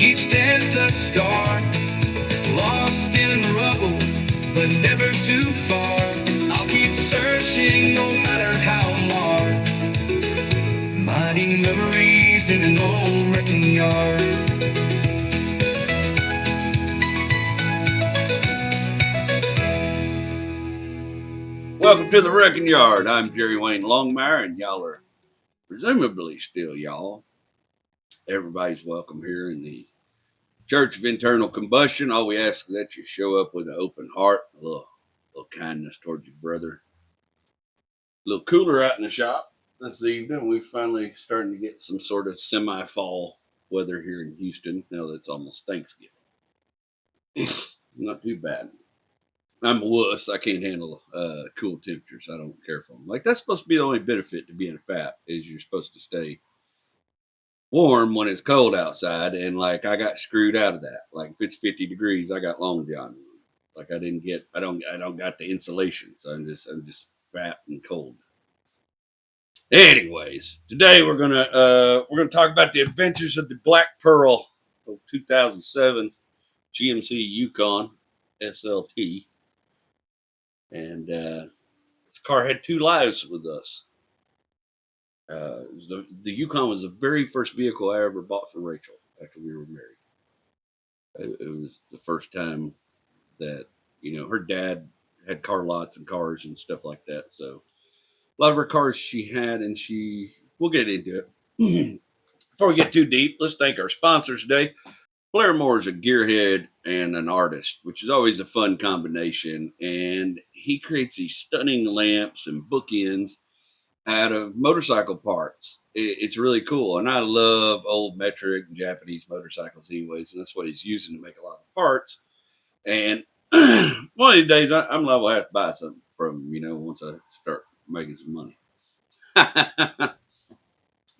each dent a scar. Lost in the rubble, but never too far. I'll keep searching no matter how marred. Mining memories in an old wrecking yard. Welcome to the Wrecking Yard. I'm Jerry Wayne Longmire, and y'all are presumably still y'all. Everybody's welcome here in the Church of Internal Combustion. All we ask is that you show up with an open heart, a little kindness towards your brother. A little cooler out in the shop this evening. We're finally starting to get some sort of semi-fall weather here in Houston. Now that it's almost Thanksgiving. Not too bad. I'm a wuss. I can't handle cool temperatures. I don't care for them. Like, that's supposed to be the only benefit to being fat, is you're supposed to stay warm when it's cold outside. And like, I got screwed out of that. Like, if it's 50 degrees, I got long john. Like, I don't got the insulation, so I'm just fat and cold. Anyways, today we're gonna talk about the adventures of the Black Pearl of 2007 GMC Yukon SLT. And this car had two lives with us. The Yukon was the very first vehicle I ever bought for Rachel after we were married. It was the first time that, her dad had car lots and cars and stuff like that. So a lot of her cars she had, and we'll get into it. Before we get too deep, let's thank our sponsors today. Blair is a gearhead and an artist, which is always a fun combination. And he creates these stunning lamps and bookends out of motorcycle parts. It's really cool. And I love old metric and Japanese motorcycles anyways. And that's what he's using to make a lot of parts. And one of these days, I'm liable to have to buy something from him, once I start making some money.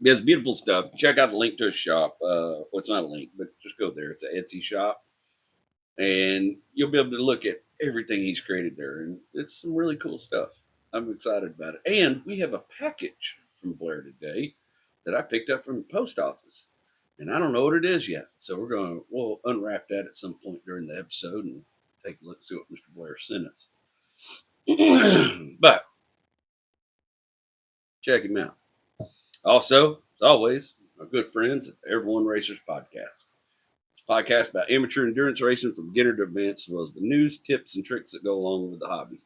He has beautiful stuff. Check out the link to his shop. Well, it's not a link, but just go there. It's an Etsy shop. And you'll be able to look at everything he's created there. And it's some really cool stuff. I'm excited about it. And we have a package from Blair today that I picked up from the post office. And I don't know what it is yet. So we'll unwrap that at some point during the episode and take a look and see what Mr. Blair sent us. But check him out. Also, as always, our good friends at the Everyone Racers podcast. It's a podcast about amateur endurance racing from beginner to advanced, as well as the news, tips, and tricks that go along with the hobby.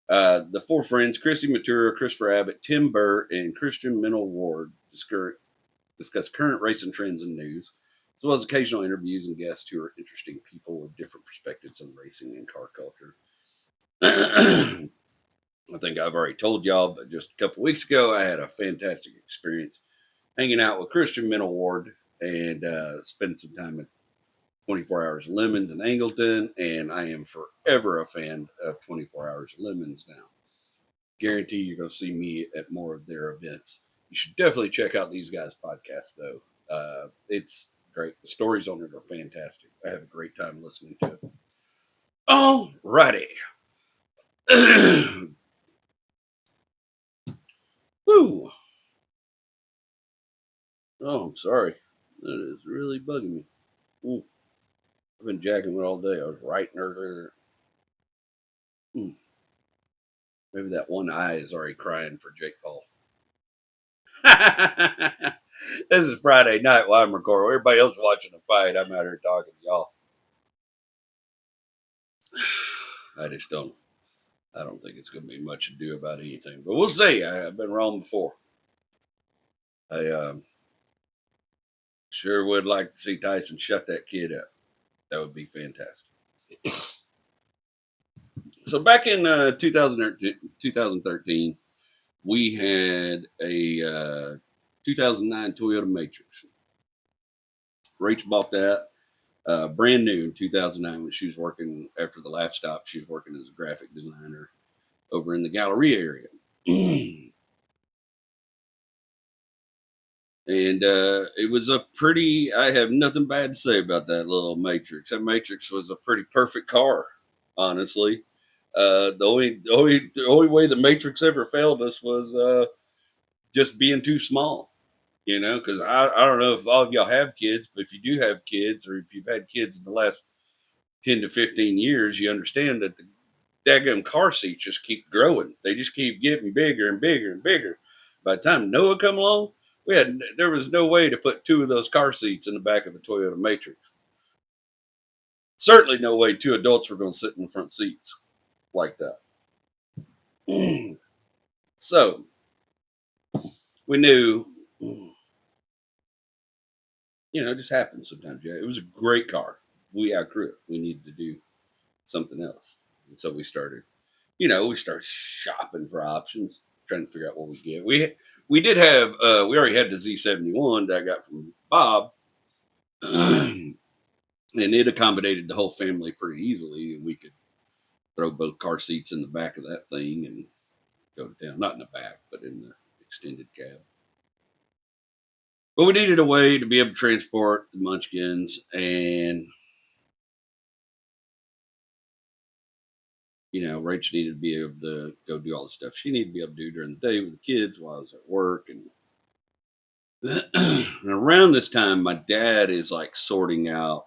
The four friends, Chrissy Matura, Christopher Abbott, Tim Burr, and Christian Mennel Ward, discuss current racing trends and news, as well as occasional interviews and guests who are interesting people with different perspectives on racing and car culture. I think I've already told y'all, but just a couple weeks ago, I had a fantastic experience hanging out with Christian Mennel Ward and spending some time at 24 Hours of Lemons in Angleton, and I am forever a fan of 24 Hours of Lemons now. Guarantee you're going to see me at more of their events. You should definitely check out these guys' podcast, though. It's great. The stories on it are fantastic. I have a great time listening to it. All righty. Woo. Oh, I'm sorry. That is really bugging me. Ooh. I've been jacking it all day. I was writing earlier. Maybe that one eye is already crying for Jake Paul. This is Friday night while I'm recording. Everybody else is watching the fight. I'm out here talking to y'all. I don't think it's going to be much to do about anything, but we'll see. I've been wrong before. I sure would like to see Tyson shut that kid up. That would be fantastic. So back in 2013, we had a 2009 Toyota Matrix. Rachel bought that brand new in 2009 when she was working after the Laugh Stop. She was working as a graphic designer over in the Galleria area. And it was I have nothing bad to say about that little Matrix. That Matrix was a pretty perfect car, honestly. The only way the Matrix ever failed us was just being too small. Because I don't know if all of y'all have kids, but if you do have kids, or if you've had kids in the last 10 to 15 years, you understand that the daggum car seats just keep growing. They just keep getting bigger and bigger and bigger. By the time Noah come along, there was no way to put two of those car seats in the back of a Toyota Matrix. Certainly no way two adults were going to sit in the front seats like that. So we knew, it just happens sometimes. Yeah, it was a great car. We outgrew it. We needed to do something else. And so we started shopping for options, trying to figure out what we get. We did have, we already had the Z71 that I got from Bob, and it accommodated the whole family pretty easily. And we could throw both car seats in the back of that thing and go to town. Not in the back, but in the extended cab. But we needed a way to be able to transport the munchkins, and Rach needed to be able to go do all the stuff she needed to be able to do during the day with the kids while I was at work. And and around this time, my dad is like sorting out.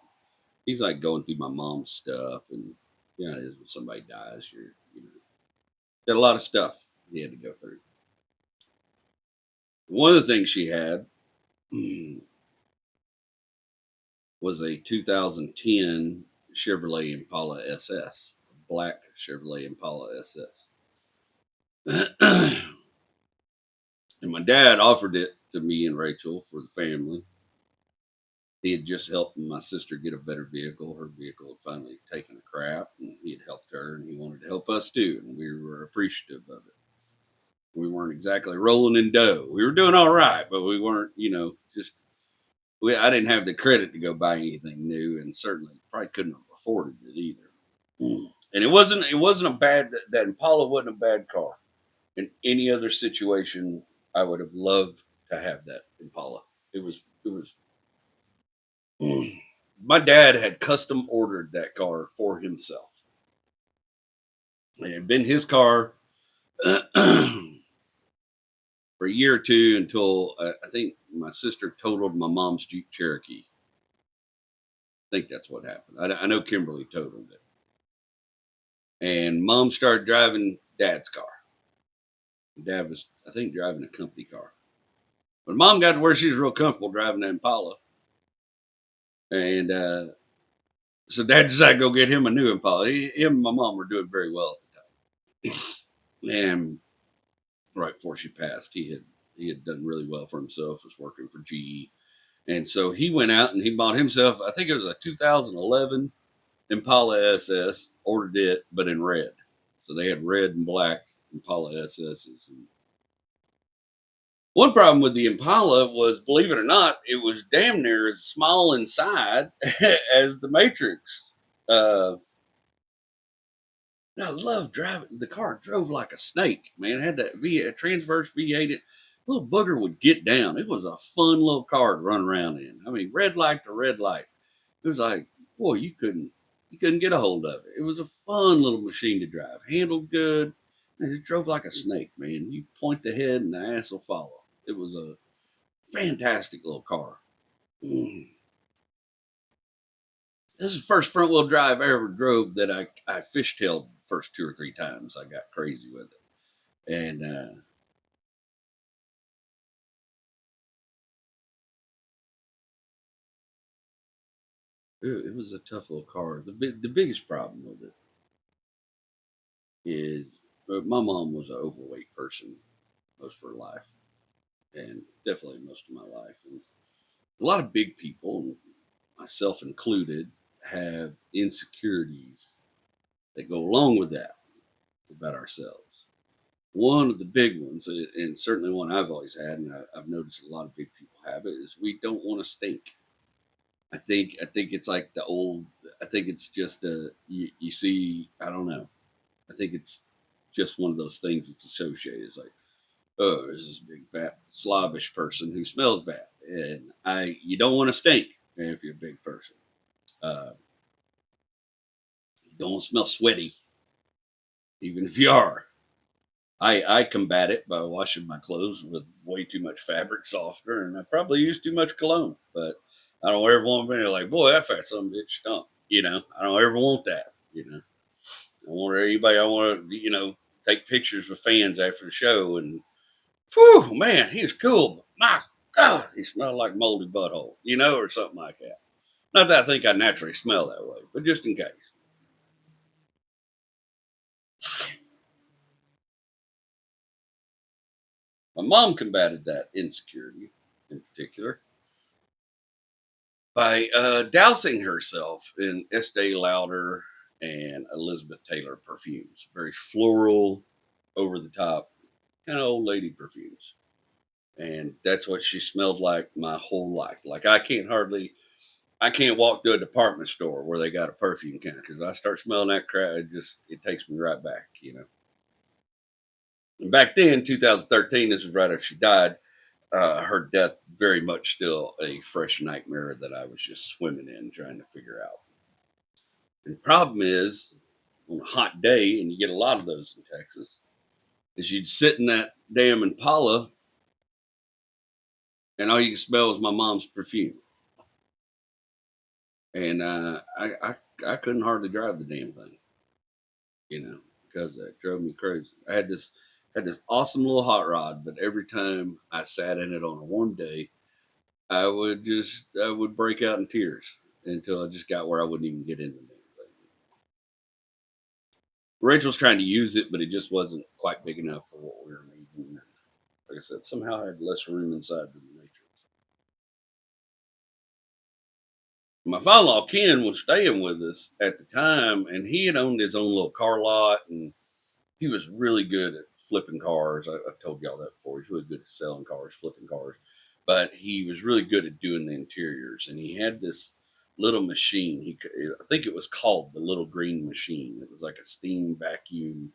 He's like going through my mom's stuff, and it is when somebody dies, got a lot of stuff he had to go through. One of the things she had was a 2010 Chevrolet Impala SS, black Chevrolet Impala SS. And my dad offered it to me and Rachel for the family. He had just helped my sister get a better vehicle. Her vehicle had finally taken a crap, and he had helped her, and he wanted to help us too, and we were appreciative of it. We weren't exactly rolling in dough. We were doing all right, but we weren't, I didn't have the credit to go buy anything new, and certainly probably couldn't have afforded it either. And it wasn't a bad, that Impala wasn't a bad car. In any other situation, I would have loved to have that Impala. It was my dad had custom ordered that car for himself. It had been his car for a year or two until I think my sister totaled my mom's Jeep Cherokee. I think that's what happened. I know Kimberly totaled it. And mom started driving dad's car. Dad was, I think, driving a company car. But mom got to where she was real comfortable driving that Impala. And so dad decided to go get him a new Impala. Him and my mom were doing very well at the time. And right before she passed, he had done really well for himself, was working for GE. And so he went out and he bought himself, I think it was a 2011 Impala SS, ordered it, but in red. So they had red and black Impala SSs. And one problem with the Impala was, believe it or not, it was damn near as small inside as the Matrix. I love driving. The car drove like a snake, man. It had that transverse V8. Little booger would get down. It was a fun little car to run around in. I mean, red light to red light. It was like, boy, you couldn't get a hold of it. It was a fun little machine to drive. Handled good. And it drove like a snake, man. You point the head and the ass will follow. It was a fantastic little car. This is the first front wheel drive I ever drove that I fishtailed the first 2 or 3 times. I got crazy with it. And it was a tough little car. The biggest problem with it is my mom was an overweight person most of her life, and definitely most of my life. And a lot of big people, myself included, have insecurities that go along with that about ourselves. One of the big ones, and certainly one I've always had, and I've noticed a lot of big people have it, is we don't want to stink. I think it's like the old. I think it's just you see. I don't know. I think it's just one of those things that's associated. It's like, oh, there's this big fat slobbish person who smells bad, and you don't want to stink if you're a big person. You don't want to smell sweaty, even if you are. I combat it by washing my clothes with way too much fabric softener, and I probably use too much cologne. But I don't ever want to be like, boy, that fat son of a bitch stunk. I don't ever want that. I want anybody. I want to, take pictures with fans after the show, and whew, man, he was cool. But my God, he smelled like moldy butthole, or something like that. Not that I think I naturally smell that way, but just in case. My mom combated that insecurity in particular by dousing herself in Estee Lauder and Elizabeth Taylor perfumes. Very floral, over the top, kind of old lady perfumes. And that's what she smelled like my whole life. Like I can't walk to a department store where they got a perfume counter because I start smelling that crap. It takes me right back. And back then, 2013, this was right after she died. Her death very much still a fresh nightmare that I was just swimming in trying to figure out. And the problem is, on a hot day, and you get a lot of those in Texas, is you'd sit in that damn Impala, and all you can smell is my mom's perfume. And I couldn't hardly drive the damn thing, because that drove me crazy. I had this awesome little hot rod, but every time I sat in it on a warm day, I would break out in tears until I just got where I wouldn't even get in the damn thing. Rachel's trying to use it, but it just wasn't quite big enough for what we were needing. Like I said, somehow I had less room inside than the Matrix. My father-in-law Ken was staying with us at the time, and he had owned his own little car lot, and he was really good at flipping cars. I've told y'all that before. He's really good at selling cars, flipping cars, but he was really good at doing the interiors. And he had this little machine. I think it was called the Little Green Machine. It was like a steam vacuum,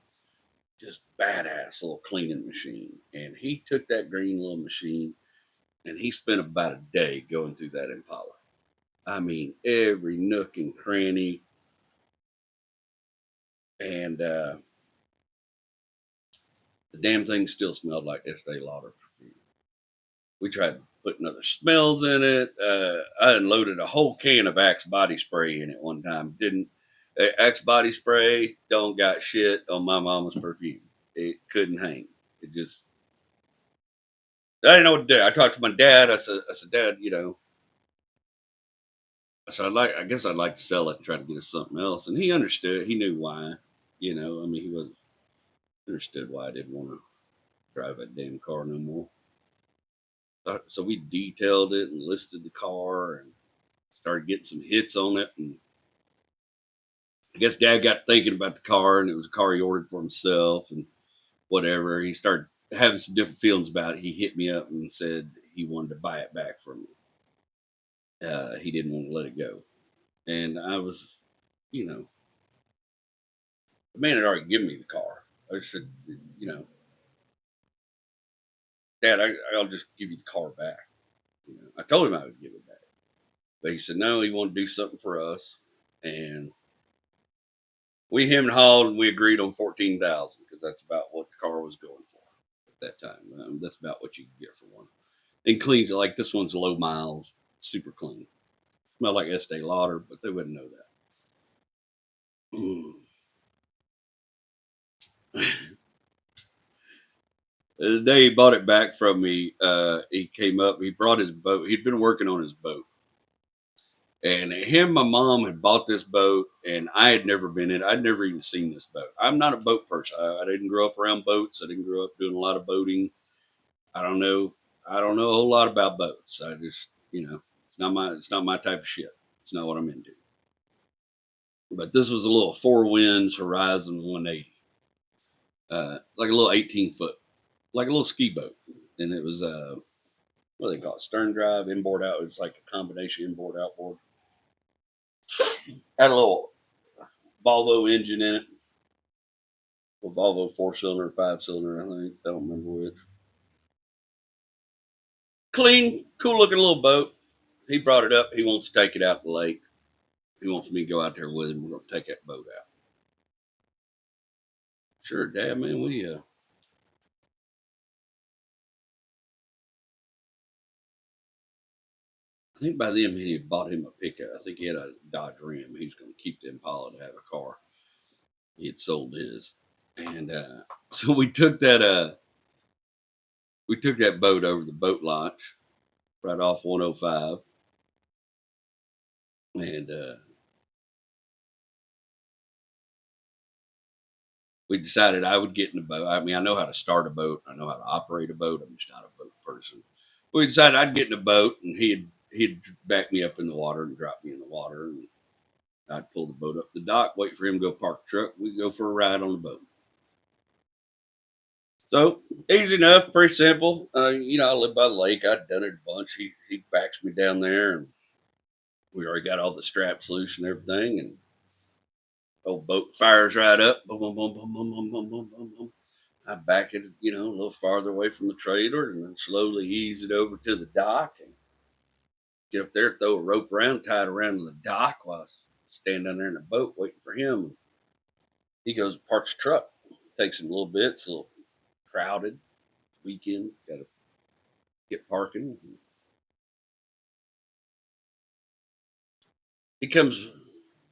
just badass little cleaning machine. And he took that green little machine, and he spent about a day going through that Impala. I mean, every nook and cranny. And the damn thing still smelled like Estee Lauder perfume. We tried putting other smells in it. I unloaded a whole can of Axe body spray in it one time. Didn't Axe body spray don't got shit on my mama's perfume. It couldn't hang. It just I didn't know what to do. I talked to my dad. I said, Dad, I guess I'd like to sell it and try to get us something else. And he understood. He knew why. I mean, he understood why I didn't want to drive that damn car no more. So we detailed it and listed the car and started getting some hits on it. And I guess Dad got thinking about the car, and it was a car he ordered for himself and whatever. He started having some different feelings about it. He hit me up and said he wanted to buy it back from me. He didn't want to let it go. And I was, the man had already given me the car. I just said, Dad, I'll just give you the car back. I told him I would give it back. But he said, no, he wanted to do something for us. And we him and hauled, and we agreed on 14,000 because that's about what the car was going for at that time. That's about what you can get for one. And clean, like this one's low miles, super clean. Smell like Estee Lauder, but they wouldn't know that. The day he bought it back from me, he came up. He brought his boat. He'd been working on his boat, and him, and my mom had bought this boat, and I had never been in. I'd never even seen this boat. I'm not a boat person. I didn't grow up around boats. I didn't grow up doing a lot of boating. I don't know. I don't know a whole lot about boats. I just, it's not my type of shit. It's not what I'm into. But this was a little Four Winds Horizon 180, like a little 18-foot, like a little ski boat, and it was what do they call it? Stern drive, inboard out. It's like a combination inboard outboard. Had a little Volvo engine in it, a Volvo 4-cylinder, 5-cylinder. I think I don't remember which. Clean, cool looking little boat. He brought it up. He wants to take it out the lake. He wants me to go out there with him. We're going to take that boat out. Sure, Dad, man. I think by then he had bought him a pickup. I think he had a Dodge Ram. He was going to keep the Impala to have a car. He had sold his, and so we took that boat over the boat launch right off 105, and we decided I would get in the boat. I mean, I know how to start a boat. I know how to operate a boat. I'm just not a boat person. We decided I'd get in the boat, and he'd back me up in the water and drop me in the water, and I'd pull the boat up the dock, wait for him to go park the truck. We'd go for a ride on the boat. So easy enough, pretty simple. I live by the lake. I'd done it a bunch. He backs me down there, and we already got all the straps loose and everything. And old boat fires right up. Boom, boom, boom, boom, boom, boom, boom, boom, boom, boom. I back it, a little farther away from the trailer, and then slowly ease it over to the dock and get up there, throw a rope around, tie it around the dock while I stand down there in the boat waiting for him. He goes, parks the truck. Takes him a little bit. It's a little crowded. Weekend, got to get parking. He comes,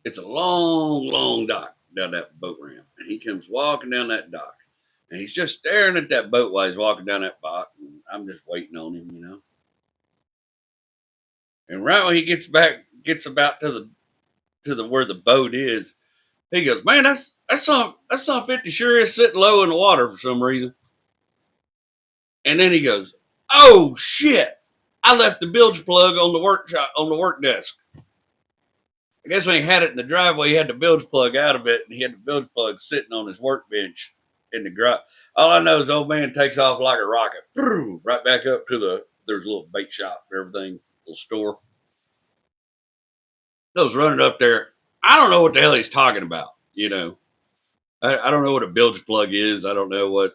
it's a long, long dock down that boat ramp. And he comes walking down that dock. And he's just staring at that boat while he's walking down that dock. And I'm just waiting on him. And right when he gets about to the where the boat is, he goes, "Man, that's 50 sure is sitting low in the water for some reason." And then he goes, "Oh shit! I left the bilge plug on the work desk." I guess when he had it in the driveway, he had the bilge plug out of it, and he had the bilge plug sitting on his workbench in the garage. All I know is old man takes off like a rocket, right back up to there's a little bait shop and everything, little store. I was running up there. I don't know what the hell he's talking about. I don't know what a bilge plug is. I don't know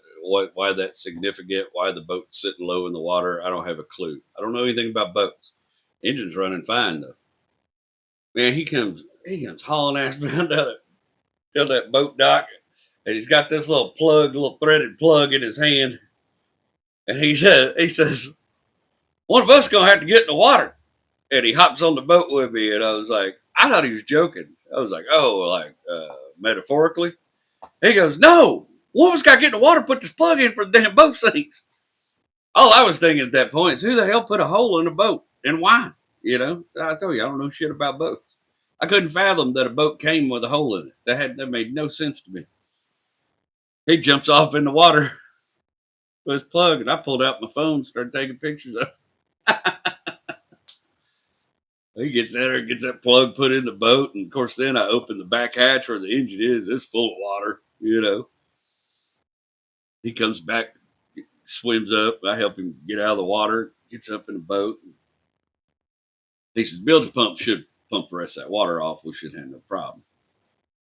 why that's significant. Why the boat's sitting low in the water. I don't have a clue. I don't know anything about boats. Engine's running fine though. Man, he comes hauling ass down that boat dock, and he's got this little threaded plug in his hand, and he says, "One of us gonna have to get in the water." And he hops on the boat with me, and I was like, I thought he was joking. I was like, oh, like metaphorically. He goes, "No, one of us got to get in the water, put this plug in for the damn boat sinks." All I was thinking at that point is, who the hell put a hole in a boat and why? I told you I don't know shit about boats. I couldn't fathom that a boat came with a hole in it. That made no sense to me. He jumps off in the water with his plug, and I pulled out my phone, started taking pictures of it. He gets there, gets that plug put in the boat, and of course, then I open the back hatch where the engine is. It's full of water. He comes back, swims up. I help him get out of the water, gets up in the boat. He says, "Bilge pump should pump the rest of that water off. We should have no problem."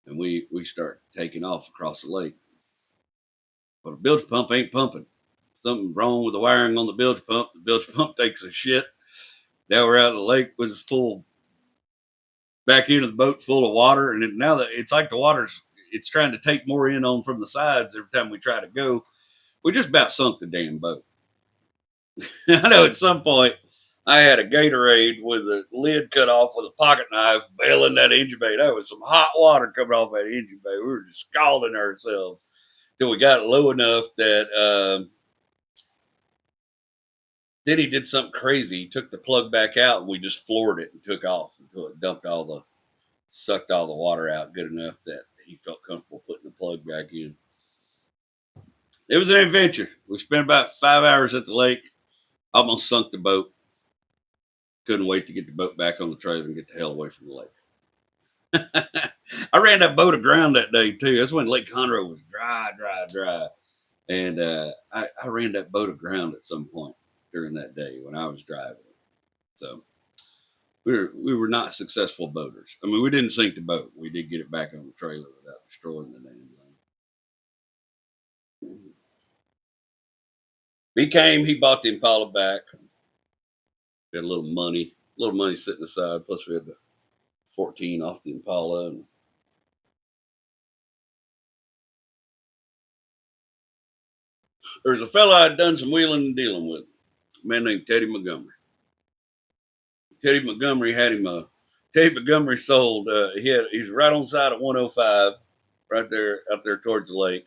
And we start taking off across the lake. But a bilge pump ain't pumping. Something wrong with the wiring on the bilge pump. The bilge pump takes a shit. Now we're out of the lake was full, back into the boat full of water, and now that it's like the water's it's trying to take more in on from the sides every time we try to go. We just about sunk the damn boat. I know at some point I had a Gatorade with the lid cut off with a pocket knife, bailing that engine bay. That was some hot water coming off that engine bay. We were just scalding ourselves till we got it low enough that then he did something crazy. He took the plug back out and we just floored it and took off until it sucked all the water out good enough that he felt comfortable putting the plug back in. It was an adventure. We spent about 5 hours at the lake. Almost sunk the boat. Couldn't wait to get the boat back on the trailer and get the hell away from the lake. I ran that boat aground that day too. That's when Lake Conroe was dry. And I ran that boat aground at some point during that day when I was driving it. So we were not successful boaters. I mean, we didn't sink the boat. We did get it back on the trailer without destroying the damn thing. He bought the Impala back. We had a little money sitting aside. Plus, we had the 14 off the Impala. And there's a fella I'd done some wheeling and dealing with, a man named Teddy Montgomery. Teddy Montgomery had him a Teddy Montgomery sold. He's right on the side of 105, right there up there towards the lake,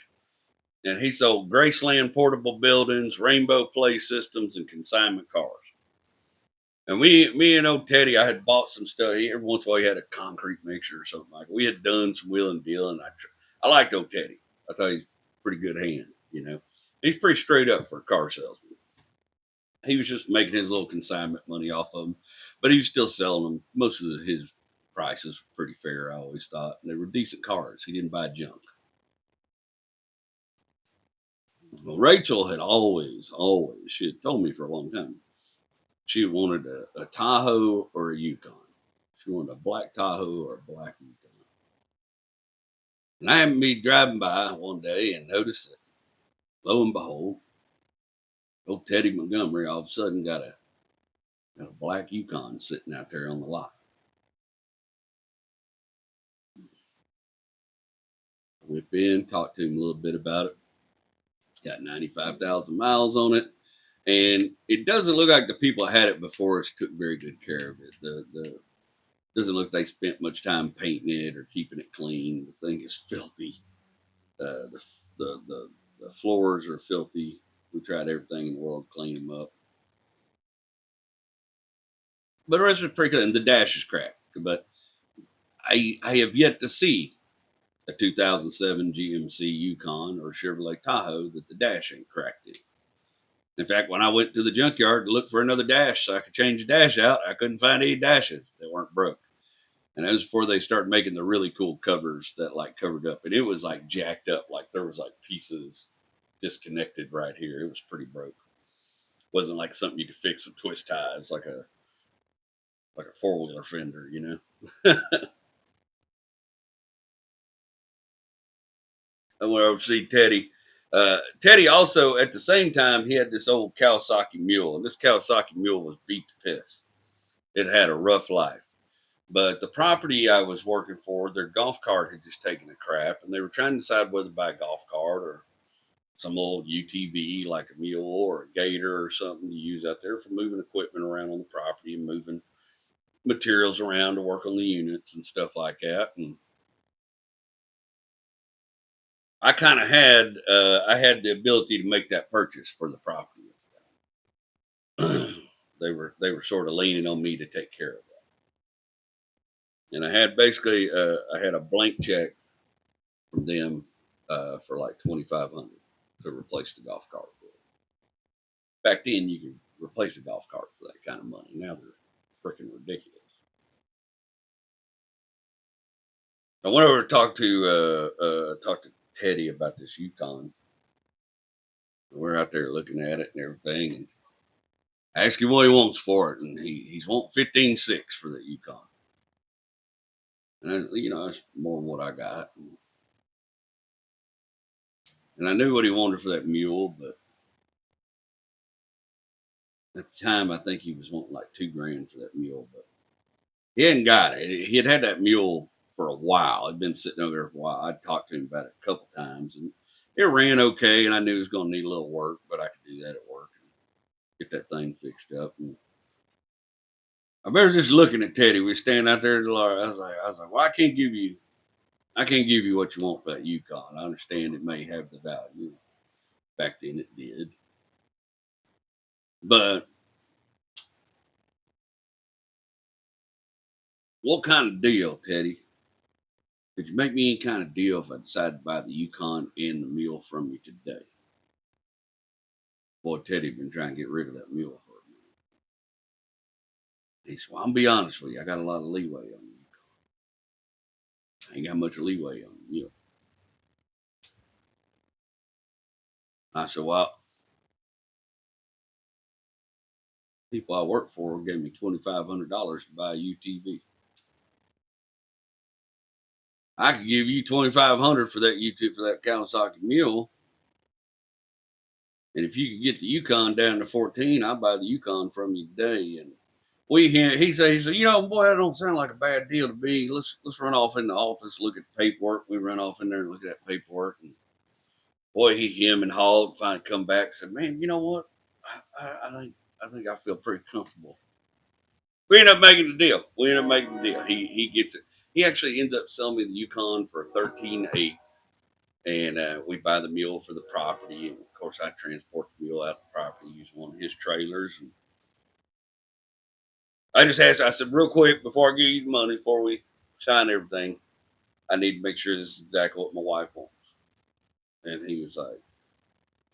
and he sold Graceland portable buildings, Rainbow Play systems, and consignment cars. And me and old Teddy, I had bought some stuff. Every once in a while, he had a concrete mixer or something like that. We had done some wheel and deal, and I liked old Teddy. I thought he's a pretty good hand. He's pretty straight up for a car salesman. He was just making his little consignment money off of them, but he was still selling them. Most of his prices were pretty fair, I always thought. And they were decent cars. He didn't buy junk. Well, Rachel had always, she had told me for a long time, she wanted a Tahoe or a Yukon. She wanted a black Tahoe or a black Yukon. And I happened to be driving by one day and noticed that, lo and behold, old Teddy Montgomery all of a sudden got a black Yukon sitting out there on the lot. Whip in, talked to him a little bit about it. It's got 95,000 miles on it. And it doesn't look like the people that had it before us took very good care of it. The doesn't look like they spent much time painting it or keeping it clean. The thing is filthy. The floors are filthy. We tried everything in the world to clean them up. But the rest is pretty good. And the dash is cracked. But I have yet to see a 2007 GMC Yukon or Chevrolet Tahoe that the dash ain't cracked in. In fact, when I went to the junkyard to look for another dash so I could change the dash out, I couldn't find any dashes that weren't broke. And that was before they started making the really cool covers that like covered up. And it was like jacked up, like there was like pieces disconnected right here. It was pretty broke. It wasn't like something you could fix with twist ties, like a four-wheeler fender. And when I would see Teddy, Teddy also at the same time he had this old Kawasaki Mule, and this Kawasaki Mule was beat to piss. It had a rough life. But the property I was working for, their golf cart had just taken a crap, and they were trying to decide whether to buy a golf cart or some old UTV like a mule or a gator or something to use out there for moving equipment around on the property and moving materials around to work on the units and stuff like that. And I kind of had I had the ability to make that purchase for the property. They were sort of leaning on me to take care of that, and I had basically I had a blank check from them for like 2,500 to replace the golf cart. Back then, you could replace a golf cart for that kind of money. Now they're freaking ridiculous. I went over to talk to Teddy about this Yukon. We're out there looking at it and everything, and I asked him what he wants for it, and he's wanting 15.6 for the Yukon. And that's more than what I got. And I knew what he wanted for that mule, but at the time I think he was wanting like $2,000 for that mule, but he hadn't got it. He had that mule for a while. It'd been sitting over there for a while. I'd talked to him about it a couple times, and it ran okay. And I knew it was going to need a little work, but I could do that at work and get that thing fixed up. And I remember just looking at Teddy. We stand out there at the lar. I was like, well, I can't give you what you want for that Yukon. I understand it may have the value. Back then, it did, but what kind of deal, Teddy? Could you make me any kind of deal if I decide to buy the Yukon and the mule from you today? Boy, Teddy been trying to get rid of that mule for a minute. He said, well, I'll be honest with you. I got a lot of leeway on the Yukon. I ain't got much leeway on the mule. I said, well, people I work for gave me $2,500 to buy a UTV. I could give you $2,500 for that Kawasaki Mule, and if you could get the Yukon down to 14, I'll buy the Yukon from you today. And he said, boy, that don't sound like a bad deal to me. Let's run off in the office, look at the paperwork. We run off in there and look at that paperwork, and boy, he him and hawed. Finally, come back and said, man, you know what? I think I feel pretty comfortable We end up making the deal. He gets it. He actually ends up selling me the Yukon for 13.8, and we buy the mule for the property. And of course, I transport the mule out the property using one of his trailers. And I just asked. I said, real quick, before I give you the money, before we sign everything, I need to make sure this is exactly what my wife wants. And he was like,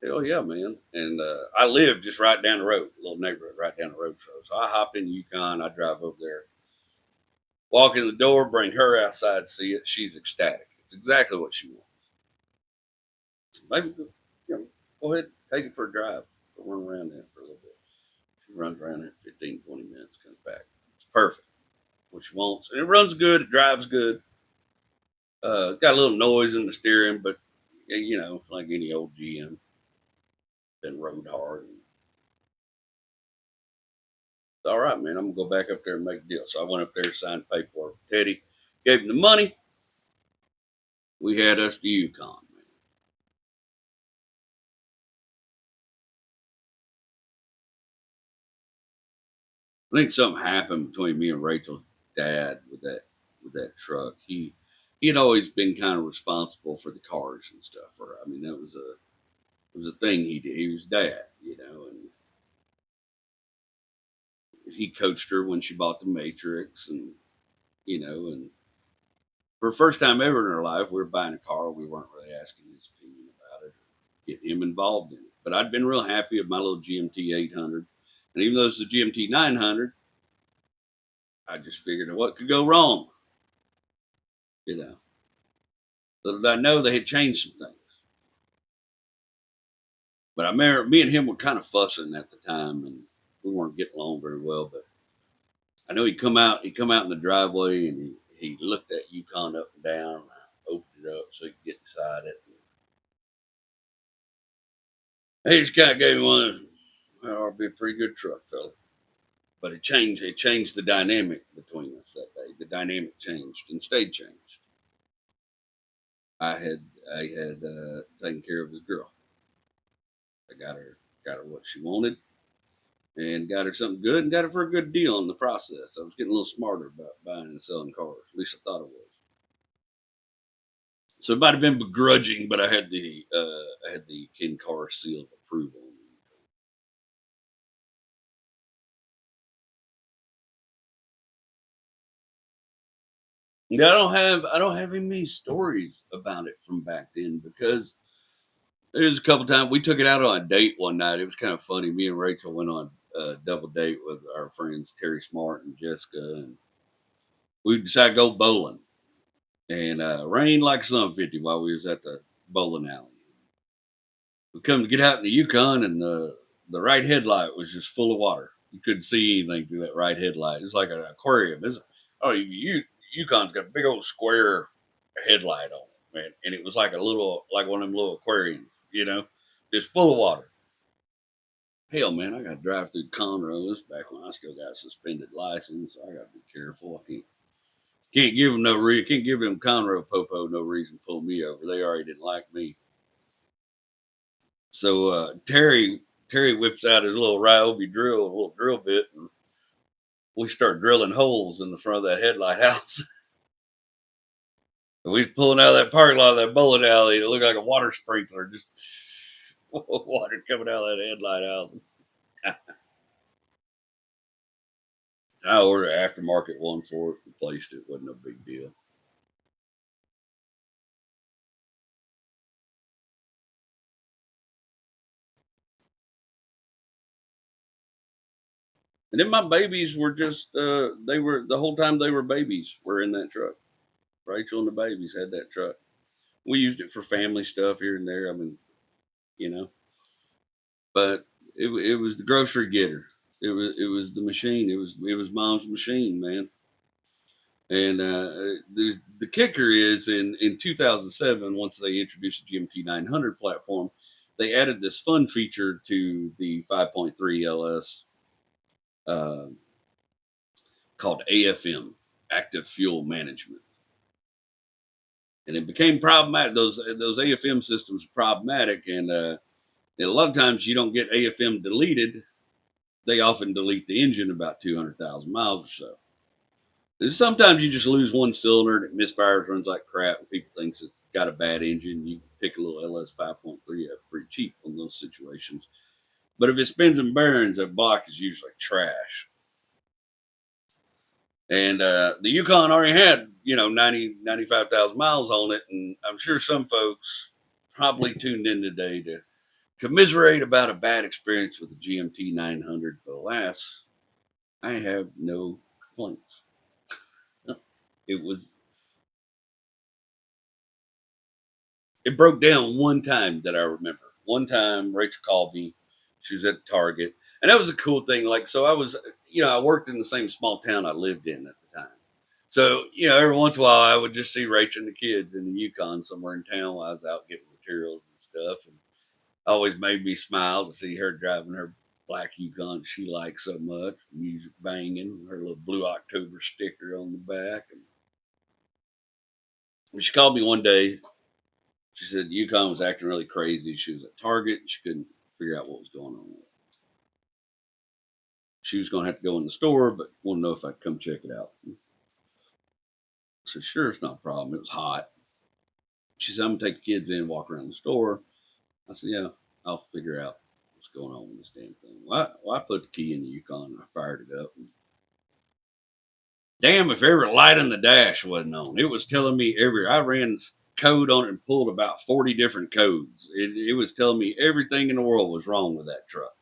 hell yeah, man. And I live just right down the road, a little neighborhood right down the road. So I hop in the Yukon, I drive over there, walk in the door, bring her outside to see it. She's ecstatic. It's exactly what she wants. So maybe, go ahead, take it for a drive. Go run around there for a little bit. She runs around there 15, 20 minutes, comes back. It's perfect. What she wants. And it runs good, it drives good. Got a little noise in the steering, but like any old GM, been rode hard. It's all right, man. I'm gonna go back up there and make a deal. So I went up there, signed paperwork. Teddy gave him the money. We had us the Yukon, man. I think something happened between me and Rachel's dad with that truck. He had always been kind of responsible for the cars and stuff for her. I mean, it was a thing he did. He was dad, and he coached her when she bought the Matrix, and for the first time ever in her life, we were buying a car. We weren't really asking his opinion about it or getting him involved in it. But I'd been real happy with my little GMT 800. And even though it's a GMT 900, I just figured what could go wrong, you know. Little did I know they had changed some things. But I remember me and him were kind of fussing at the time, and we weren't getting along very well. But I know he'd come out in the driveway, and he looked that Yukon up and down. I opened it up so he could get inside it. He just kind of gave me one. Well, it'll be a pretty good truck, fella. But it changed. It changed the dynamic between us that day. The dynamic changed and stayed changed. I had taken care of his girl. I got her what she wanted, and got her something good, and got her for a good deal in the process. I was getting a little smarter about buying and selling cars. At least I thought it was. So it might have been begrudging, but I had the Ken Carr seal of approval. Yeah, I don't have any many stories about it from back then because there was a couple times we took it out on a date one night. It was kind of funny. Me and Rachel went on a double date with our friends Terry Smart and Jessica, and we decided to go bowling. And rained like sun 50 while we was at the bowling alley. We come to get out in the Yukon, and the right headlight was just full of water. You couldn't see anything through that right headlight. It's like an aquarium. Yukon's got a big old square headlight on it, man, and it was like like one of them little aquariums, just full of water. Hell, man, I got to drive through Conroe's back when I still got a suspended license. So I got to be careful. I can't give them can't give them Conroe Popo no reason to pull me over. They already didn't like me. So Terry whips out his little Ryobi drill, a little drill bit, and we start drilling holes in the front of that headlight house. And we was pulling out of that parking lot of that bowling alley. It looked like a water sprinkler, just water coming out of that headlight house. I ordered an aftermarket one for it, replaced it. Wasn't no big deal. And then my babies were just they were the whole time they were babies were in that truck. Rachel and the babies had that truck. We used it for family stuff here and there. I mean, you know, but it was the grocery getter. It was the machine. It was mom's machine, man. And the kicker is in 2007, once they introduced the GMT 900 platform, they added this fun feature to the 5.3 LS uh, called AFM, Active Fuel Management. And it became problematic. Those AFM systems are problematic, and a lot of times you don't get AFM deleted they often delete the engine about 200,000 miles or so. And sometimes you just lose one cylinder and it misfires, runs like crap, and people thinks it's got a bad engine. You pick a little LS 5.3 up pretty cheap on those situations. But if it spins and bearings, that block is usually trash. And the Yukon already had, 95,000 miles on it. And I'm sure some folks probably tuned in today to commiserate about a bad experience with the GMT 900. But alas, I have no complaints. It was it broke down one time that I remember. One time Rachel called me. She was at Target. And that was a cool thing. Like, so I was, I worked in the same small town I lived in at the time. So, every once in a while I would just see Rachel and the kids in the Yukon somewhere in town while I was out getting materials and stuff. And it always made me smile to see her driving her black Yukon she liked so much, music banging, her little Blue October sticker on the back. And she called me one day. She said Yukon was acting really crazy. She was at Target and she couldn't figure out what was going on with it. She was going to have to go in the store, but wanted to know if I'd come check it out. I said, sure, it's not a problem. It was hot. She said, I'm going to take the kids in, walk around the store. I said, yeah, I'll figure out what's going on with this damn thing. Well, I put the key in the Yukon and I fired it up. And damn, if every light on the dash wasn't on. It was telling me I ran code on it and pulled about 40 different codes. It was telling me everything in the world was wrong with that truck.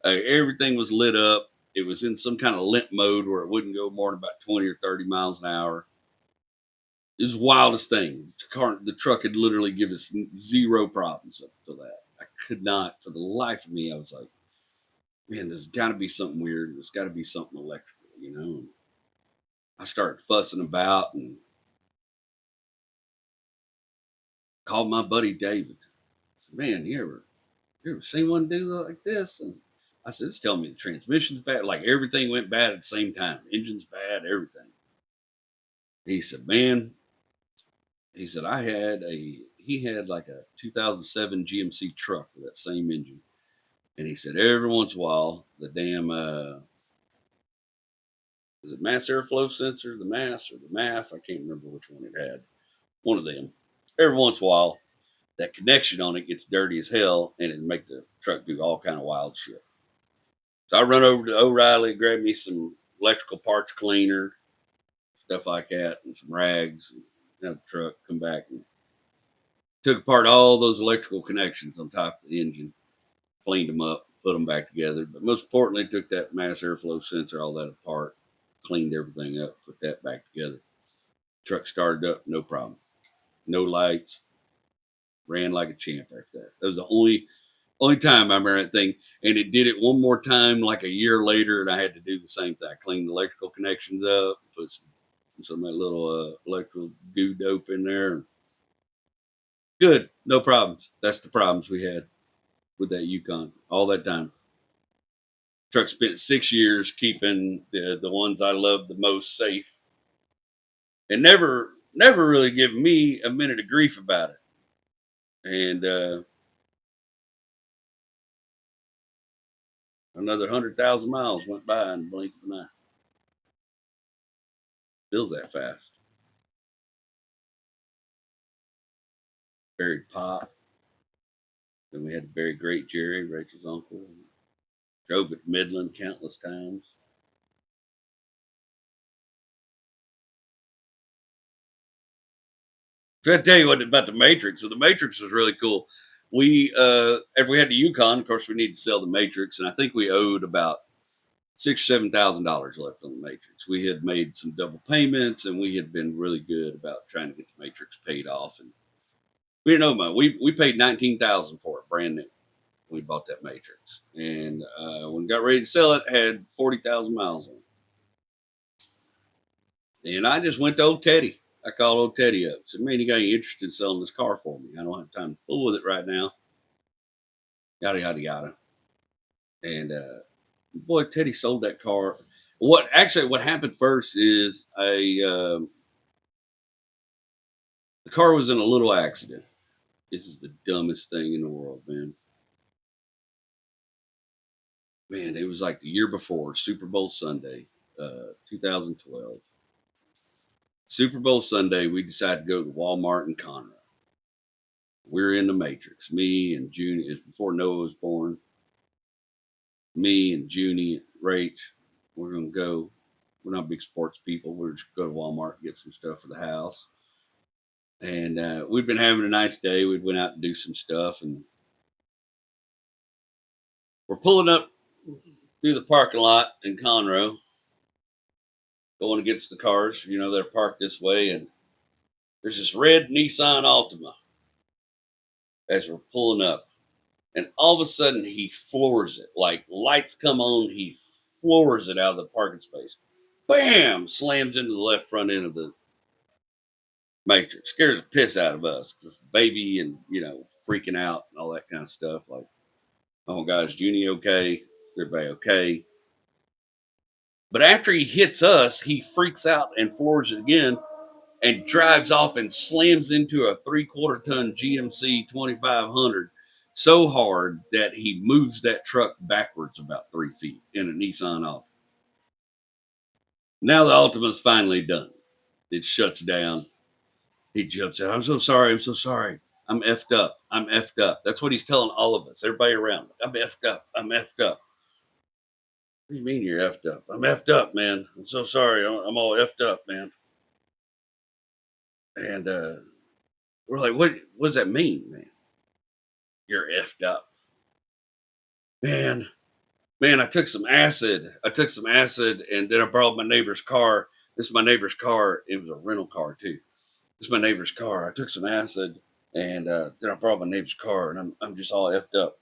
Everything was lit up. It was in some kind of limp mode where it wouldn't go more than about 20 or 30 miles an hour. It was the wildest thing. The truck had literally given us zero problems up to that. I could not, for the life of me, I was like, man, there's got to be something weird. There's got to be something electrical. And I started fussing about and called my buddy David. I said, man, you ever seen one do like this? And I said, it's telling me the transmission's bad. Like everything went bad at the same time. Engine's bad, everything. He said, man, he had like a 2007 GMC truck with that same engine. And he said, every once in a while, the damn, is it mass airflow sensor, the mass or the MAF? I can't remember which one it had. One of them. Every once in a while, that connection on it gets dirty as hell and it make the truck do all kind of wild shit. So I run over to O'Reilly, grab me some electrical parts cleaner, stuff like that, and some rags, and have the truck come back and took apart all those electrical connections on top of the engine, cleaned them up, put them back together. But most importantly, took that mass airflow sensor, all that apart, cleaned everything up, put that back together. Truck started up, no problem. No lights, ran like a champ after that. That was the only time I remember that thing. And it did it one more time like a year later, and I had to do the same thing. I cleaned the electrical connections up, put some of that little electrical goo dope in there. Good, no problems. That's the problems we had with that Yukon all that time. Truck spent 6 years keeping the ones I loved the most safe, and never really given me a minute of grief about it. And another 100,000 miles went by in the blink of an eye. Feels that fast. Buried Pop. Then we had to bury Great Jerry, Rachel's uncle. Drove at Midland countless times. So I tell you what about the Matrix. So the Matrix was really cool. We if we had the Yukon, of course, we needed to sell the Matrix, and I think we owed about $6,000 or $7,000 left on the Matrix. We had made some double payments, and we had been really good about trying to get the Matrix paid off. And we didn't owe money. We paid $19,000 for it, brand new. We bought that Matrix, and when we got ready to sell it, had 40,000 miles on it. And I just went to old Teddy. I called old Teddy up. Said, man, you got any interest in selling this car for me? I don't have time to fool with it right now. Yada, yada, yada. And boy, Teddy sold that car. What happened first is the car was in a little accident. This is the dumbest thing in the world, man. Man, it was like the year before Super Bowl Sunday, 2012. Super Bowl Sunday, we decided to go to Walmart in Conroe. We're in the Matrix. Me and Junie, it's before Noah was born. Me and Junie, Rach, we're going to go. We're not big sports people. We're just go to Walmart and get some stuff for the house. And we'd been having a nice day. We went out and do some stuff, and we're pulling up through the parking lot in Conroe, going against the cars. You know, they're parked this way, and there's this red Nissan Altima as we're pulling up. And all of a sudden, he floors it. Like lights come on, he floors it out of the parking space. Bam! Slams into the left front end of the Matrix. Scares the piss out of us. Baby and, freaking out and all that kind of stuff. Like, oh, God, is Junie okay? Everybody okay? But after he hits us, he freaks out and floors it again and drives off and slams into a 3/4 ton GMC 2500 so hard that he moves that truck backwards about 3 feet in a Nissan Altima. Now the Altima's finally done. It shuts down. He jumps out. I'm so sorry. I'm so sorry. I'm effed up. I'm effed up. That's what he's telling all of us, everybody around. I'm effed up. I'm effed up. What do you mean you're effed up? I'm effed up, man. I'm so sorry. I'm all effed up, man. And we're like, what does that mean, man? You're effed up. Man, I took some acid. And then I borrowed my neighbor's car. This is my neighbor's car. It was a rental car too. This is my neighbor's car. I took some acid, and then I borrowed my neighbor's car, and I'm just all effed up.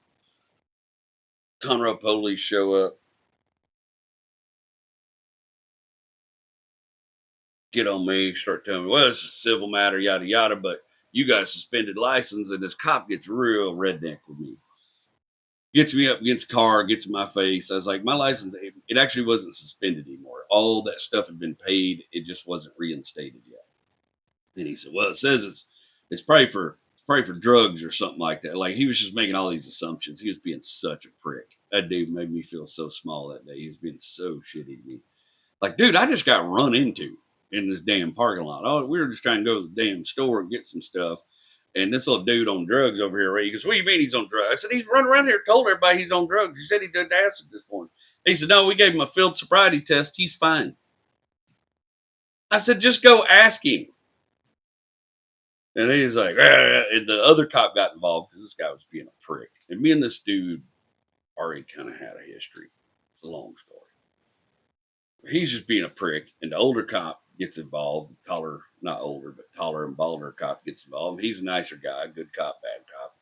Conroe police show up, get on me, start telling me, well, it's a civil matter, yada yada, but you got a suspended license, and this cop gets real redneck with me. Gets me up against the car, gets in my face. I was like, my license, it actually wasn't suspended anymore. All that stuff had been paid. It just wasn't reinstated yet. And he said, well, it says it's probably for drugs or something like that. Like he was just making all these assumptions. He was being such a prick. That dude made me feel so small that day. He was being so shitty to me. Like, dude, I just got run into in this damn parking lot. Oh, we were just trying to go to the damn store and get some stuff. And this little dude on drugs over here, Ray, he goes, what do you mean he's on drugs? I said, he's running around here, told everybody he's on drugs. He said he did acid this morning. He said, no, we gave him a field sobriety test. He's fine. I said, just go ask him. And he was like, and the other cop got involved because this guy was being a prick. And me and this dude already kind of had a history. It's a long story. He's just being a prick, and the older cop gets involved. Taller, not older, but taller and balder cop gets involved. He's a nicer guy, good cop, bad cop.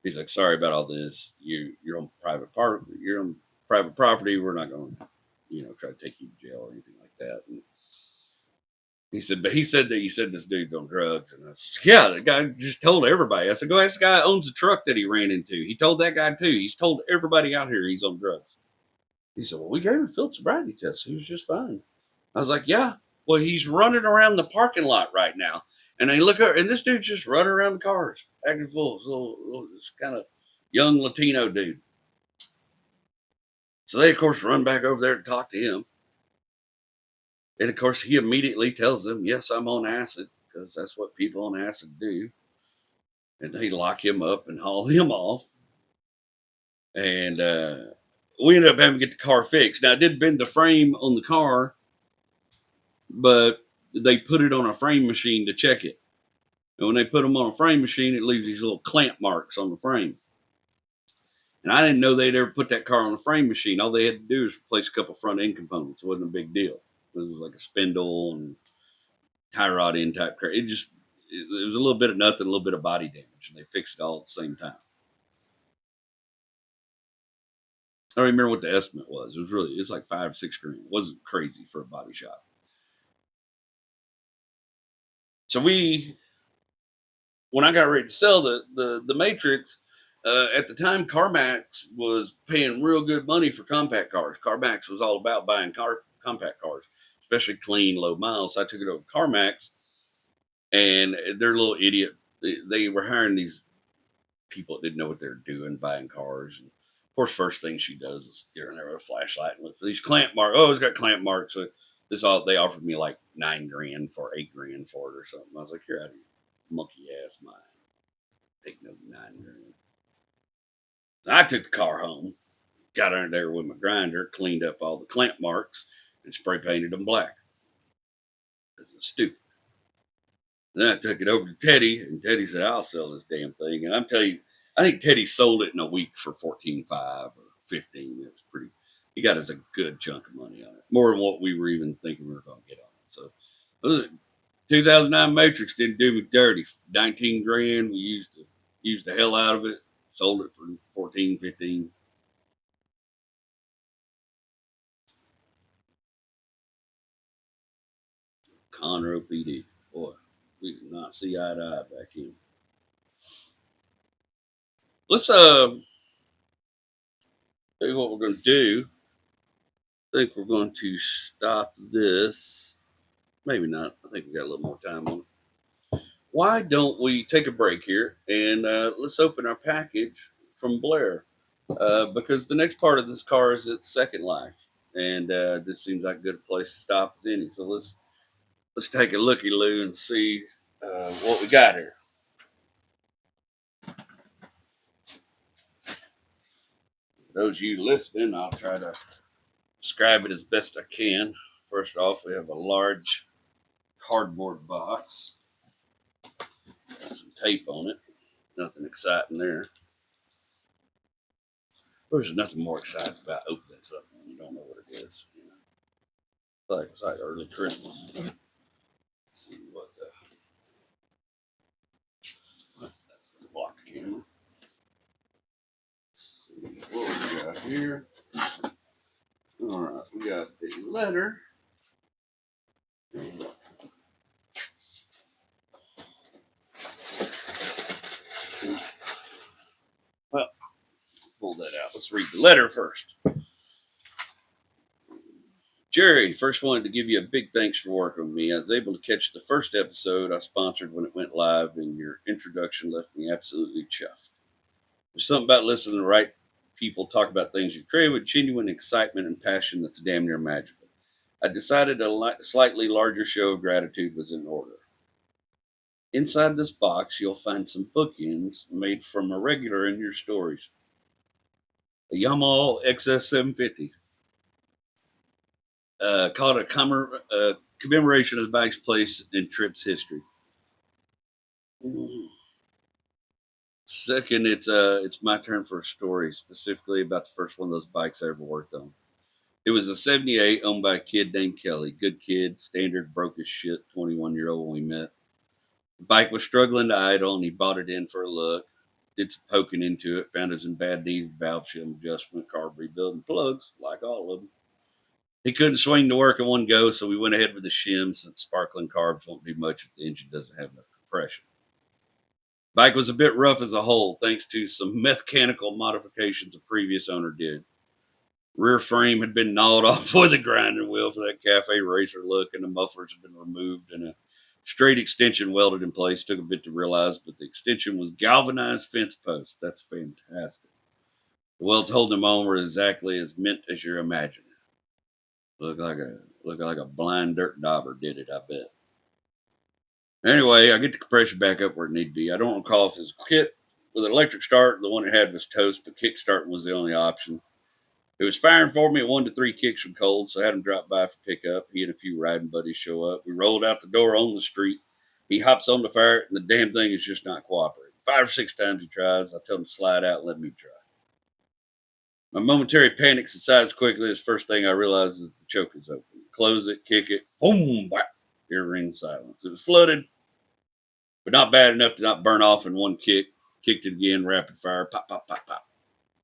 He's like, sorry about all this. You're on private property. You're on private property. We're not going to, try to take you to jail or anything like that. And he said, but he said that you said this dude's on drugs. And I said, yeah, the guy just told everybody. I said, go ask the guy who owns the truck that he ran into. He told that guy too. He's told everybody out here he's on drugs. He said, well, we gave him a field sobriety test. He was just fine. I was like, yeah, well, he's running around the parking lot right now. And they look up, and this dude's just running around the cars, acting full. This kind of young Latino dude. So they, of course, run back over there to talk to him. And, of course, he immediately tells them, yes, I'm on acid, because that's what people on acid do. And they lock him up and haul him off. And we ended up having to get the car fixed. Now, it did bend the frame on the car, but they put it on a frame machine to check it. And when they put them on a frame machine, it leaves these little clamp marks on the frame. And I didn't know they'd ever put that car on a frame machine. All they had to do was replace a couple front end components. It wasn't a big deal. It was like a spindle and tie rod end type car. It was a little bit of nothing, a little bit of body damage, and they fixed it all at the same time. I don't remember what the estimate was. It was like $5 or $6 grand. It wasn't crazy for a body shop. So when I got ready to sell the Matrix, at the time, CarMax was paying real good money for compact cars. CarMax was all about buying compact cars, especially clean, low miles. So I took it over to CarMax, and they're a little idiot. They were hiring these people that didn't know what they were doing, buying cars. And course, first thing she does is get in there with a flashlight and look for these clamp marks. Oh, it's got clamp marks. So they offered me like $9,000 for $8,000 for it or something. I was like, you're out of your monkey ass mind. Take no $9,000. I took the car home, got under there with my grinder, cleaned up all the clamp marks, and spray painted them black. This is stupid. Then I took it over to Teddy, and Teddy said, I'll sell this damn thing. And I'm telling you, I think Teddy sold it in a week for $14,500 or $15,000. It was pretty, he got us a good chunk of money on it. More than what we were even thinking we were going to get on it. So 2009 Matrix didn't do me dirty. $19,000. We used the hell out of it. Sold it for $14,000, $15,000. Conroe PD. Boy, we did not see eye to eye back in. Let's tell you what we're going to do. I think we're going to stop this. Maybe not. I think we got a little more time on it. Why don't we take a break here and let's open our package from Blair, because the next part of this car is its second life, and this seems like a good place to stop as any. So let's take a looky-loo and see what we got here. For those of you listening, I'll try to describe it as best I can. First off, we have a large cardboard box. Got some tape on it. Nothing exciting there. There's nothing more exciting about opening something when you don't know what it is. You know? It's like early Christmas. Let's see what that's the block camera. Let's see what we got here. All right, we got the letter. Well, pull that out. Let's read the letter first. Jerry, first wanted to give you a big thanks for working with me. I was able to catch the first episode I sponsored when it went live, and your introduction left me absolutely chuffed. There's something about listening to the right people talk about things you create with genuine excitement and passion that's damn near magical. I decided a slightly larger show of gratitude was in order. Inside this box, you'll find some bookends made from a regular in your stories. A Yamaha XS750. Called a commemoration of the bike's place in Trip's history. Second, it's my turn for a story, specifically about the first one of those bikes I ever worked on. It was a 78 owned by a kid named Kelly. Good kid, standard, broke as shit, 21-year-old when we met. The bike was struggling to idle, and he bought it in for a look. Did some poking into it, found it was in bad need of valve shim adjustment, carb rebuild, and plugs, like all of them. He couldn't swing to work in one go, so we went ahead with the shim since sparkling carbs won't do much if the engine doesn't have enough compression. Bike was a bit rough as a whole, thanks to some mechanical modifications a previous owner did. Rear frame had been gnawed off with a grinding wheel for that cafe racer look, and the mufflers had been removed and a straight extension welded in place. Took a bit to realize, but the extension was galvanized fence posts. That's fantastic. The welds holding them on were exactly as mint as you're imagining. Look like a blind dirt dauber did it, I bet. Anyway, I get the compression back up where it needed to be. I don't recall if it was a kit with an electric start. The one it had was toast, but kick starting was the only option. It was firing for me at 1 to 3 kicks from cold, so I had him drop by for pickup. He and a few riding buddies show up. We rolled out the door on the street. He hops on to fire it, and the damn thing is just not cooperating. 5 or 6 times he tries. I tell him to slide out and let me try. My momentary panic subsides quickly. The first thing I realize is the choke is open. Close it, kick it, boom, whack. Ear rings silence. It was flooded, but not bad enough to not burn off in one kick. Kicked it again, rapid fire, pop, pop, pop, pop.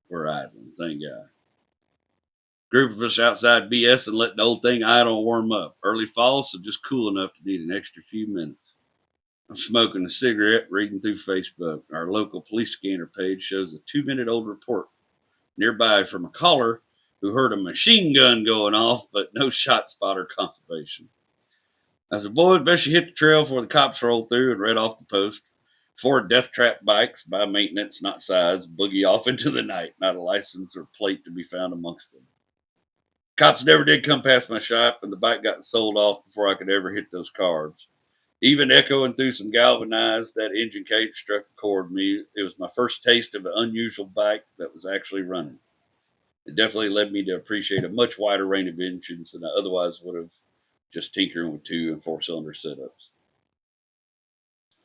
We're idling, thank God. Group of us outside BS and letting the old thing idle and warm up. Early fall, so just cool enough to need an extra few minutes. I'm smoking a cigarette, reading through Facebook. Our local police scanner page shows a 2-minute old report nearby from a caller who heard a machine gun going off, but no shot spotter confirmation. I said, boy, best you hit the trail before the cops roll through, and read off the post. Ford death trap bikes, by maintenance, not size, boogie off into the night, not a license or plate to be found amongst them. Cops never did come past my shop, and the bike got sold off before I could ever hit those carbs. Even echoing through some galvanized, that engine cage struck a chord with me. It was my first taste of an unusual bike that was actually running. It definitely led me to appreciate a much wider range of engines than I otherwise would have, just tinkering with 2 and 4 cylinder setups.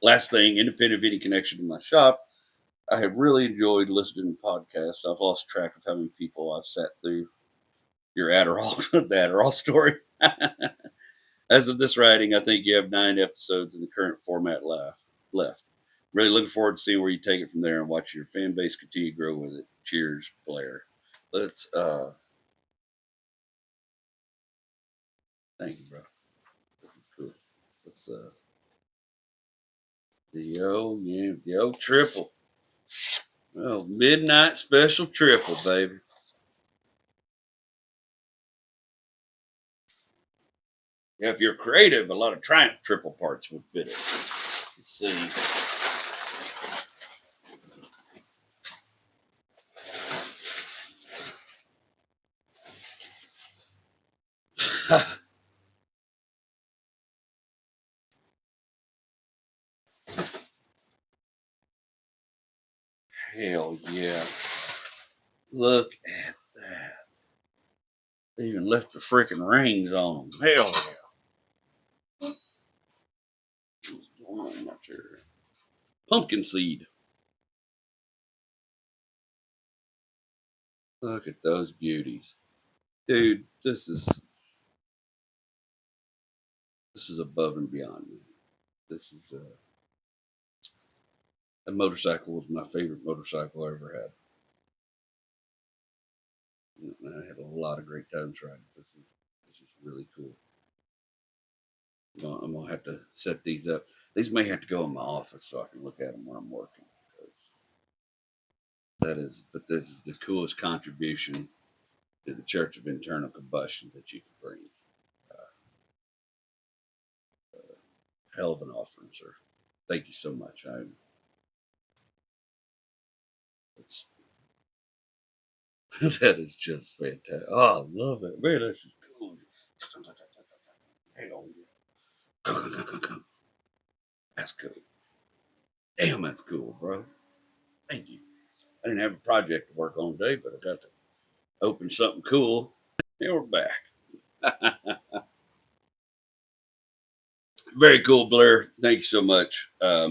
Last thing, independent of any connection to my shop, I have really enjoyed listening to podcasts. I've lost track of how many people I've sat through your Adderall, the Adderall story. As of this writing, I think you have 9 episodes in the current format left. Really looking forward to seeing where you take it from there and watch your fan base continue to grow with it. Cheers, Blair. Let's thank you, bro. This is cool. Let's the old triple. Well, midnight special triple, baby. Yeah, if you're creative, a lot of Triumph triple parts would fit it. Let's see. Hell yeah. Look at that. They even left the freaking rings on them. Hell yeah. I'm not sure. Pumpkin seed. Look at those beauties. Dude, this is above and beyond me. This is a motorcycle was my favorite motorcycle I ever had. And I had a lot of great times riding. This is really cool. I'm gonna have to set these up. These may have to go in my office so I can look at them when I'm working. Because but this is the coolest contribution to the Church of Internal Combustion that you can bring. Hell of an offering, sir. Thank you so much. It's that is just fantastic. Oh, I love it, man. That's just cool. Hang on. That's cool. Damn, that's cool, bro. Thank you. I didn't have a project to work on today, but I got to open something cool. And we're back. Very cool, Blair. Thank you so much. I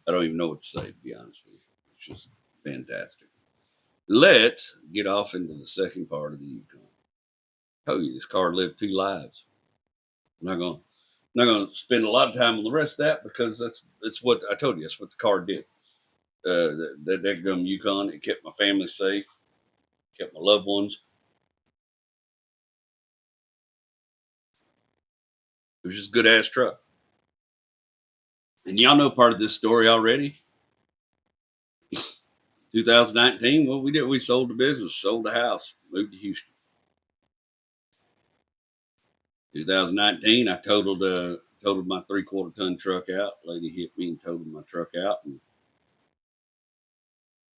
don't even know what to say, to be honest with you. It's just fantastic. Let's get off into the second part of the Yukon. I told you this car lived 2 lives. I'm not gonna spend a lot of time on the rest of that because that's what I told you. That's what the car did. That gum Yukon, it kept my family safe, kept my loved ones. It was just a good ass truck. And y'all know part of this story already. 2019, what we did, we sold the business, sold the house, moved to Houston. 2019, I totaled my 3/4 ton truck out. Lady hit me and totaled my truck out. And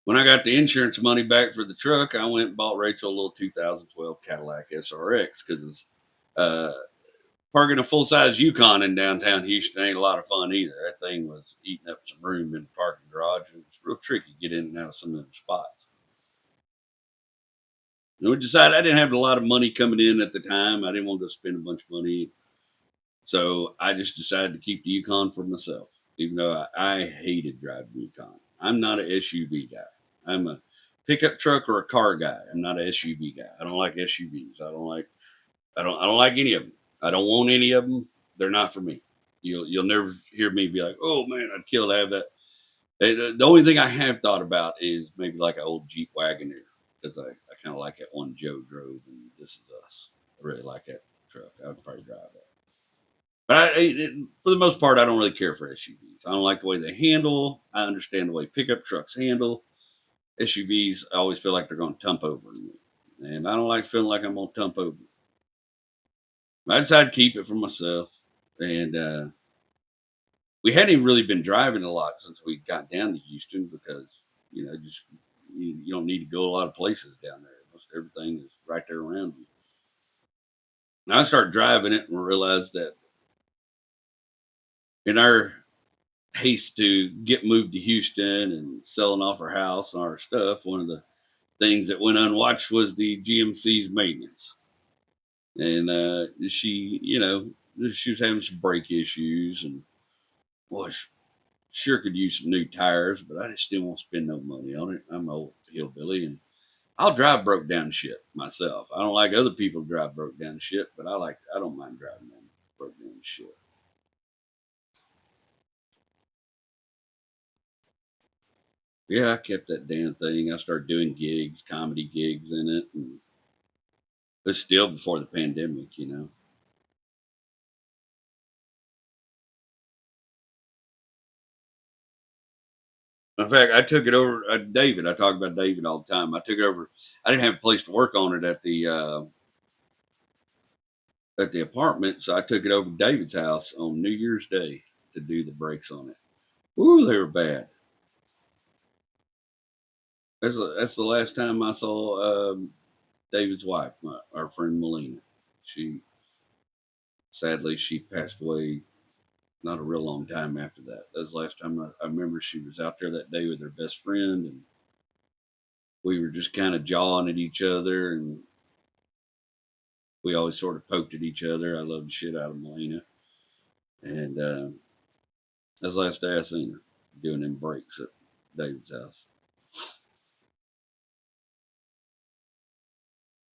when I got the insurance money back for the truck, I went and bought Rachel a little 2012 Cadillac SRX because uh, parking a full size Yukon in downtown Houston ain't a lot of fun either. That thing was eating up some room in the parking garage. It was real tricky to get in and out of some of them spots. And we decided I didn't have a lot of money coming in at the time. I didn't want to spend a bunch of money. So I just decided to keep the Yukon for myself, even though I hated driving the Yukon. I'm not an SUV guy. I'm a pickup truck or a car guy. I'm not an SUV guy. I don't like SUVs. I don't like any of them. I don't want any of them. They're not for me. You'll never hear me be like, oh man, I'd kill to have that. The only thing I have thought about is maybe like an old Jeep Wagoneer because I kind of like that one Joe drove and This Is Us. I really like that truck. I would probably drive that. But for the most part, I don't really care for SUVs. I don't like the way they handle. I understand the way pickup trucks handle. SUVs, I always feel like they're going to tump over me. And I don't like feeling like I'm going to tump over. I decided to keep it for myself. And we hadn't even really been driving a lot since we got down to Houston because, just you don't need to go a lot of places down there. Most everything is right there around you. And I started driving it and realized that in our haste to get moved to Houston and selling off our house and all our stuff, one of the things that went unwatched was the GMC's maintenance. And she was having some brake issues, and boy, sure could use some new tires, but I just didn't want to spend no money on it. I'm an old hillbilly, and I'll drive broke down shit myself. I don't like other people to drive broke down shit, but I don't mind driving them broke down shit. Yeah, I kept that damn thing. I started doing gigs, comedy gigs in it, and it was still before the pandemic. In fact, I took it over. David, I talk about David all the time. I took it over. I didn't have a place to work on it at the apartment, so I took it over to David's house on New Year's Day to do the brakes on it. Ooh, they were bad. That's the last time I saw David's wife, our friend Melina. She sadly she passed away not a real long time after that. That was the last time I remember she was out there that day with her best friend, and we were just kind of jawing at each other, and we always sort of poked at each other. I loved the shit out of Melina, and that was the last day I seen her doing them breaks at David's house.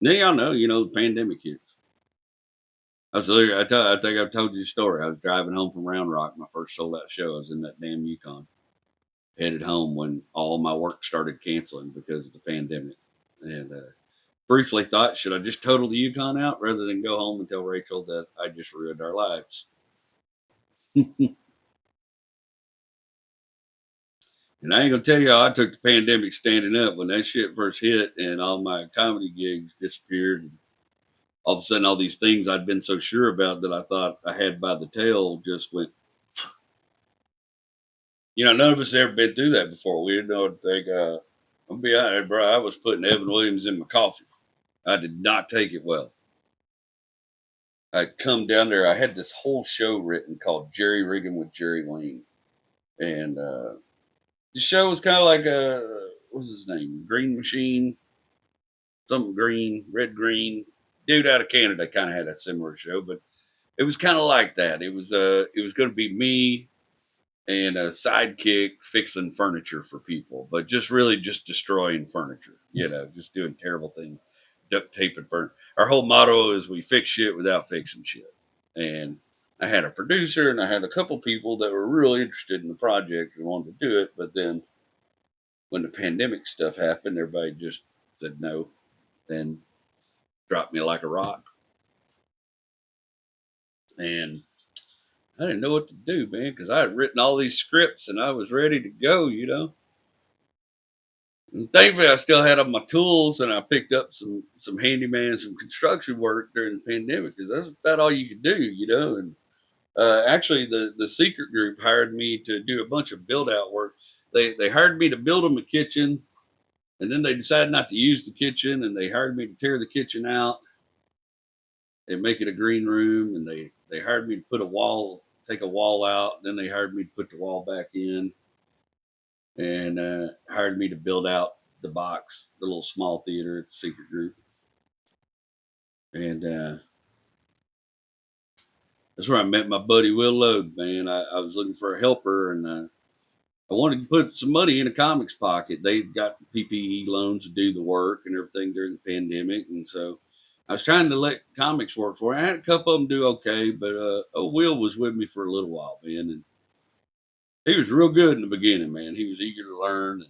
Now y'all know, the pandemic hits. I think I've told you the story. I was driving home from Round Rock, my first sold out show. I was in that damn Yukon, headed home when all my work started canceling because of the pandemic. And briefly thought, should I just total the Yukon out rather than go home and tell Rachel that I just ruined our lives? And I ain't gonna tell you how I took the pandemic standing up when that shit first hit and all my comedy gigs disappeared. And all of a sudden, all these things I'd been so sure about that I thought I had by the tail just went. None of us ever been through that before. We didn't know what to think. I'll be honest, bro. I was putting Evan Williams in my coffee. I did not take it well. I come down there. I had this whole show written called Jerry Rigging with Jerry Wayne, and the show was kind of like what's his name? Green Machine, something green, red green. Dude out of Canada kind of had a similar show, but it was kind of like that. It was going to be me and a sidekick fixing furniture for people, but just really just destroying furniture, just doing terrible things, duct taping furniture. Our whole motto is we fix shit without fixing shit. And I had a producer and I had a couple people that were really interested in the project and wanted to do it. But then when the pandemic stuff happened, everybody just said no and dropped me like a rock. And I didn't know what to do, man, because I had written all these scripts and I was ready to go. And thankfully, I still had all my tools, and I picked up some handyman, some construction work during the pandemic because that's about all you could do. And actually, the secret group hired me to do a bunch of build out work. They hired me to build them a kitchen, and then they decided not to use the kitchen, and they hired me to tear the kitchen out and make it a green room, and they hired me to take a wall out, and then they hired me to put the wall back in and hired me to build out the box, the little small theater at the secret group. And that's where I met my buddy Will Load, man. I was looking for a helper, and I wanted to put some money in a comics pocket. They got PPE loans to do the work and everything during the pandemic, and so I was trying to let comics work for me. I had a couple of them do okay, but Will was with me for a little while, man, and he was real good in the beginning, man. He was eager to learn,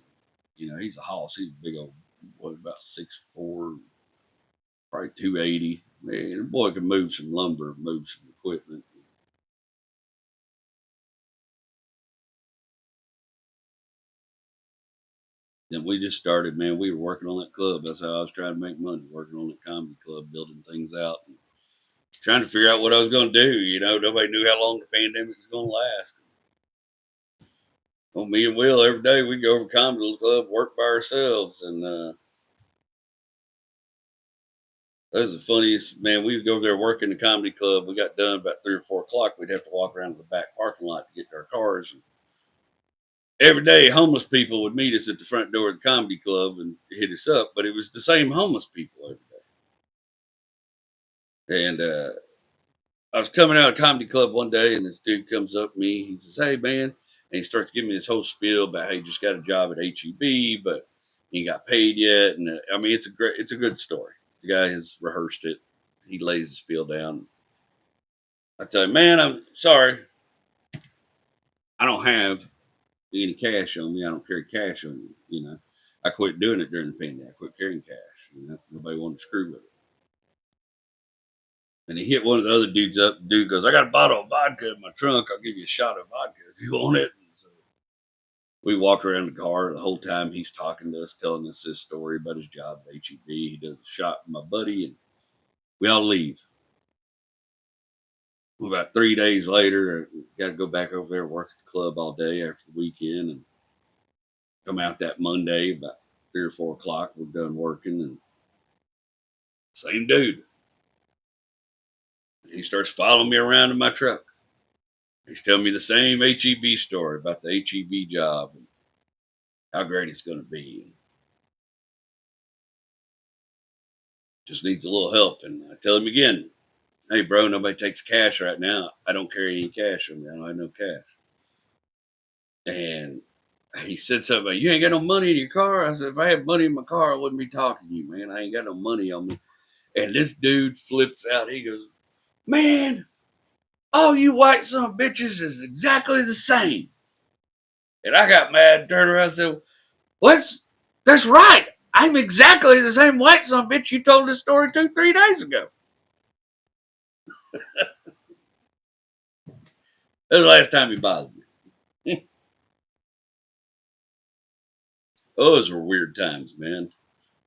and he's a hoss. He's a big old, about 6'4", probably 280. Man, the boy can move some lumber, move some equipment. Then we just started, man. We were working on that club. That's how I was trying to make money, working on that comedy club, building things out, and trying to figure out what I was going to do. Nobody knew how long the pandemic was going to last. Well, me and Will every day we go over to comedy club, work by ourselves, and that was the funniest. Man, we would go over there work in the comedy club. We got done about 3 or 4 o'clock. We'd have to walk around to the back parking lot to get to our cars. And every day, homeless people would meet us at the front door of the comedy club and hit us up, but it was the same homeless people every day. And I was coming out of the comedy club one day, and this dude comes up to me. He says, "Hey, man," and he starts giving me this whole spiel about how he just got a job at HEB, but he ain't got paid yet. And I mean, it's a good story. The guy has rehearsed it. He lays the spiel down. I tell him, "Man, I'm sorry, I don't have any cash on me. I don't carry cash on me. You know, I quit doing it during the pandemic. I quit carrying cash. You know, nobody wanted to screw with it." And he hit one of the other dudes up. The dude goes, "I got a bottle of vodka in my trunk. I'll give you a shot of vodka if you want it." And so we walked around the car the whole time. He's talking to us, telling us his story about his job at HEB. He does a shot with my buddy, and we all leave. About 3 days later, got to go back over there and work at the club all day after the weekend, and come out that Monday about 3 or 4 o'clock. We're done working, and same dude. He starts following me around in my truck. He's telling me the same HEB story about the HEB job and how great it's going to be. Just needs a little help. And I tell him again, "Hey, bro, nobody takes cash right now. I don't carry any cash on me. I don't have no cash." And he said something about, "You ain't got no money in your car." I said, "If I had money in my car, I wouldn't be talking to you, man. I ain't got no money on me." And this dude flips out. He goes, "Man, all you white son of bitches is exactly the same." And I got mad, turned around and said, "What's that's right. I'm exactly the same white son of bitch you told this story 2, 3 days ago." That was the last time he bothered me. Those were weird times, man.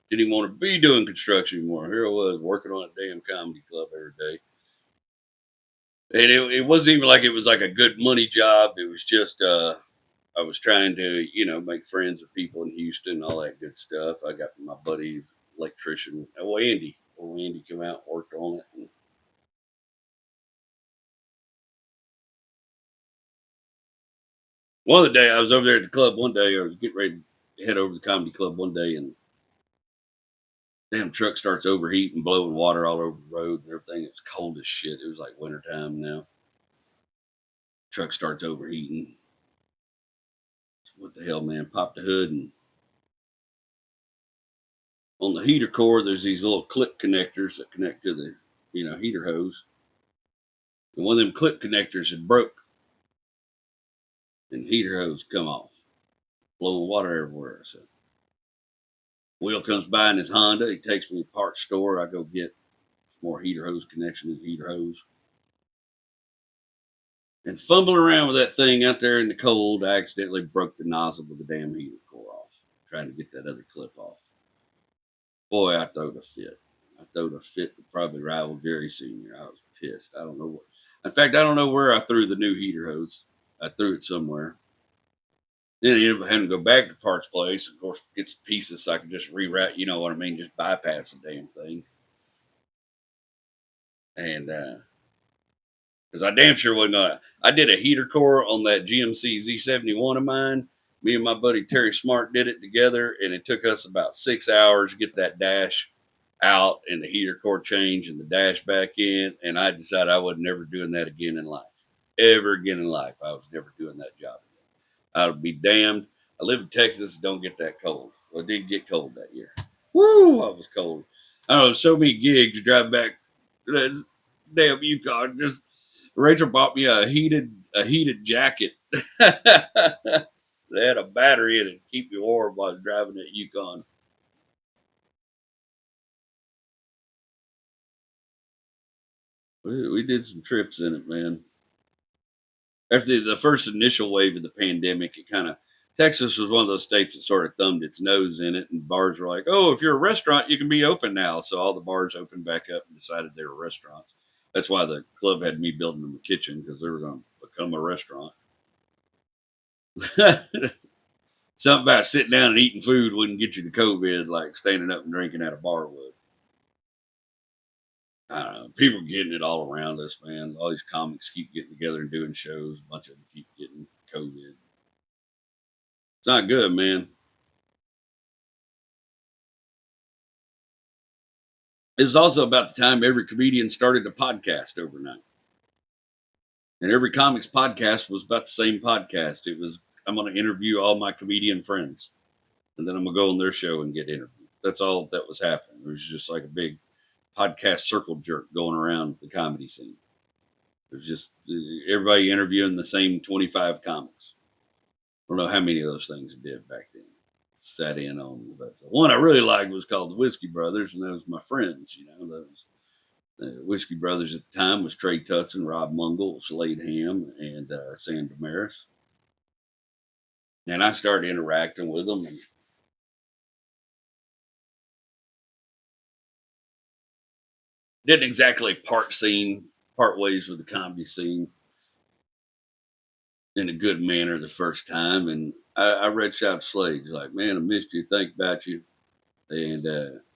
Didn't even want to be doing construction anymore. Here I was working on a damn comedy club every day. And it wasn't even like it was like a good money job. It was just I was trying to, make friends with people in Houston, all that good stuff. I got my buddy, electrician, Andy. Andy came out and worked on it. And one of the day I was over there at the club one day, I was getting ready to head over to the comedy club one day, and damn truck starts overheating, blowing water all over the road and everything. It's cold as shit. It was like wintertime now. Truck starts overheating. What the hell, man? Pop the hood, and on the heater core, there's these little clip connectors that connect to the, heater hose. And one of them clip connectors had broke, and the heater hose come off, blowing water everywhere. So Will comes by in his Honda. He takes me to the parts store. I go get more heater hose connection to the heater hose. And fumbling around with that thing out there in the cold, I accidentally broke the nozzle of the damn heater core off, trying to get that other clip off. Boy, I throwed a fit. I throwed a fit that probably rivaled Jerry Sr. I was pissed. I don't know what. In fact, I don't know where I threw the new heater hose. I threw it somewhere. Then I ended up having to go back to the parts place. Of course, get some pieces so I could just reroute, you know what I mean? Just bypass the damn thing. And because I damn sure wasn't gonna. I did a heater core on that GMC Z71 of mine. Me and my buddy Terry Smart did it together, and it took us about 6 hours to get that dash out and the heater core change and the dash back in. And I decided I was never doing that again in life. Ever again in life, I was never doing that job again. I would be damned. I live in Texas, don't get that cold. Well, it did get cold that year. Woo, I was cold. I don't know, so many gigs driving back to that damn Yukon. Just Rachel bought me a heated jacket. They had a battery in it to keep me warm while I was driving that Yukon. We did some trips in it, man. After the first initial wave of the pandemic, it kind of Texas was one of those states that sort of thumbed its nose in it, and bars were like, "Oh, if you're a restaurant, you can be open now." So all the bars opened back up and decided they were restaurants. That's why the club had me building them a kitchen, because they were going to become a restaurant. Something about sitting down and eating food wouldn't get you the COVID like standing up and drinking at a bar would. I don't know. People are getting it all around us, man. All these comics keep getting together and doing shows. A bunch of them keep getting COVID. It's not good, man. It's also about the time every comedian started a podcast overnight. And every comics podcast was about the same podcast. It was, I'm going to interview all my comedian friends, and then I'm going to go on their show and get interviewed. That's all that was happening. It was just like a big podcast circle jerk going around the comedy scene. It was just everybody interviewing the same 25 comics. I don't know how many of those things I did back then. Sat in on, but the one I really liked was called the Whiskey Brothers, and those were my friends. You know, those the Whiskey Brothers at the time was Trey Tutson, Rob Mungle, Slade Ham, and Sam Damaris. And I started interacting with them, and didn't exactly part ways with the comedy scene in a good manner the first time. And I reached out to Slade. He's like, "Man, I missed you. Think about you." And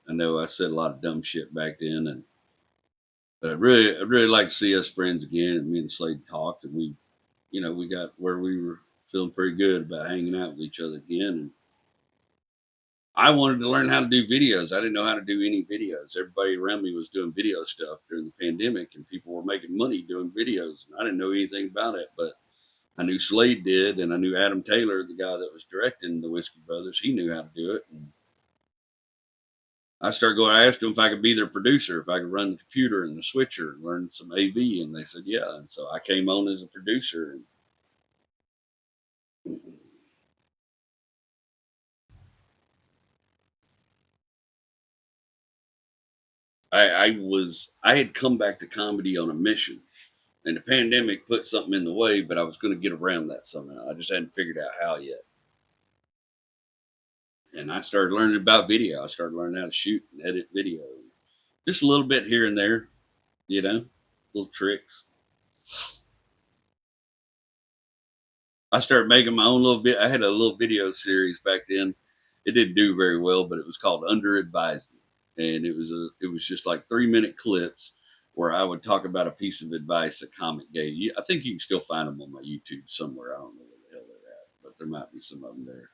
I know I said a lot of dumb shit back then, and but I'd really like to see us friends again. And me and Slade talked, and we got where we were feeling pretty good about hanging out with each other again. And I wanted to learn how to do videos. I didn't know how to do any videos. Everybody around me was doing video stuff during the pandemic, and people were making money doing videos. And I didn't know anything about it, but I knew Slade did, and I knew Adam Taylor, the guy that was directing the Whiskey Brothers. He knew how to do it. And I started going. I asked them if I could be their producer, if I could run the computer and the switcher and learn some AV, and they said yeah. And so I came on as a producer. And I had come back to comedy on a mission, and the pandemic put something in the way, but I was going to get around that somehow. I just hadn't figured out how yet. And I started learning about video. I started learning how to shoot and edit video, just a little bit here and there, you know, little tricks. I started making my own little bit. I had a little video series back then. It didn't do very well, but it was called Under Advisement, and it was just like 3 minute clips where I would talk about a piece of advice a comic gave you. I think you can still find them on my YouTube somewhere. I don't know where the hell they're at, but there might be some of them there.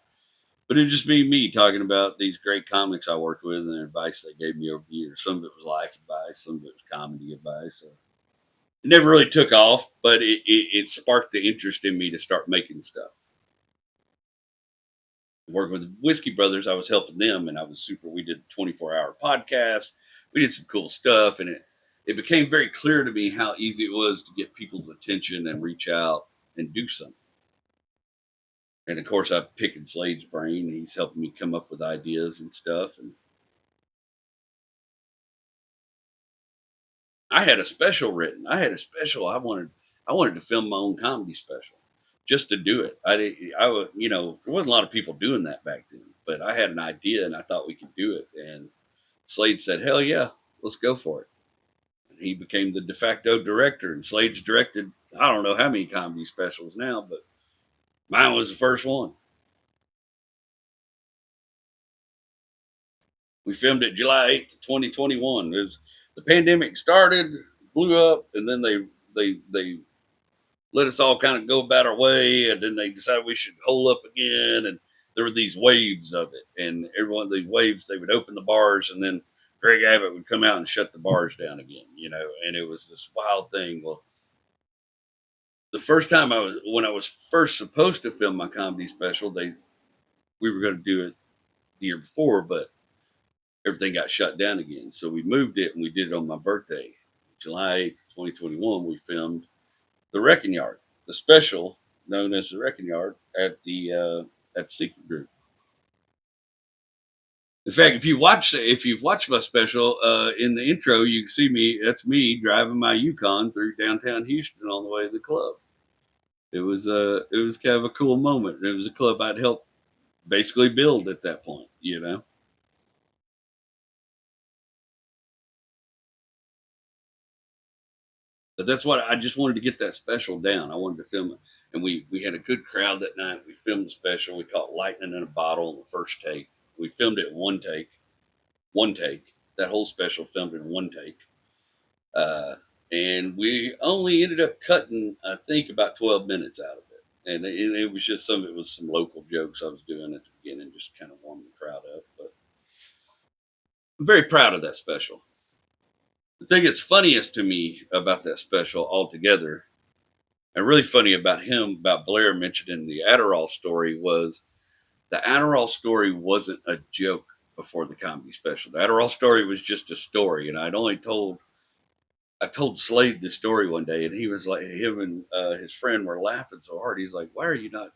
But it'd just be me talking about these great comics I worked with and the advice they gave me over the years. Some of it was life advice, some of it was comedy advice. So it never really took off, but it sparked the interest in me to start making stuff. Working with the Whiskey Brothers, I was helping them, and I was super. We did a 24-hour podcast. We did some cool stuff, and it became very clear to me how easy it was to get people's attention and reach out and do something. And of course, I'm picking Slade's brain. He's helping me come up with ideas and stuff. And I had a special written. I had a special. I wanted to film my own comedy special, just to do it. I would, there wasn't a lot of people doing that back then, but I had an idea and I thought we could do it. And Slade said, "Hell yeah, let's go for it." And he became the de facto director. And Slade's directed, I don't know how many comedy specials now, but mine was the first one. We filmed it July 8th, 2021. It was the pandemic started, blew up, and then they let us all kind of go about our way, and then they decided we should hole up again. And there were these waves of it, and every one of these waves, they would open the bars, and then Greg Abbott would come out and shut the bars down again, and it was this wild thing. Well, the first time when I was first supposed to film my comedy special, we were going to do it the year before, but everything got shut down again. So we moved it and we did it on my birthday, July 8th, 2021. We filmed The Wrecking Yard, the special known as The Wrecking Yard at Secret Group. In fact, if you've watched my special, in the intro, you can see me. That's me driving my Yukon through downtown Houston on the way to the club. It was kind of a cool moment. It was a club I'd helped basically build at that point. But that's what I just wanted to get that special down. I wanted to film it, and we had a good crowd that night. We filmed the special. We caught lightning in a bottle in the first take. We filmed it in one take. That whole special filmed in one take, uh, and we only ended up cutting, I think, about 12 minutes out of it. And it was just some. It was some local jokes I was doing at the beginning, just kind of warming the crowd up. But I'm very proud of that special. The thing that's funniest to me about that special altogether, and really funny about him, about Blair mentioning the Adderall story, was the Adderall story wasn't a joke before the comedy special. The Adderall story was just a story, and I told Slade the story one day, and he was like, him and his friend were laughing so hard. He's like, "Why are you not?"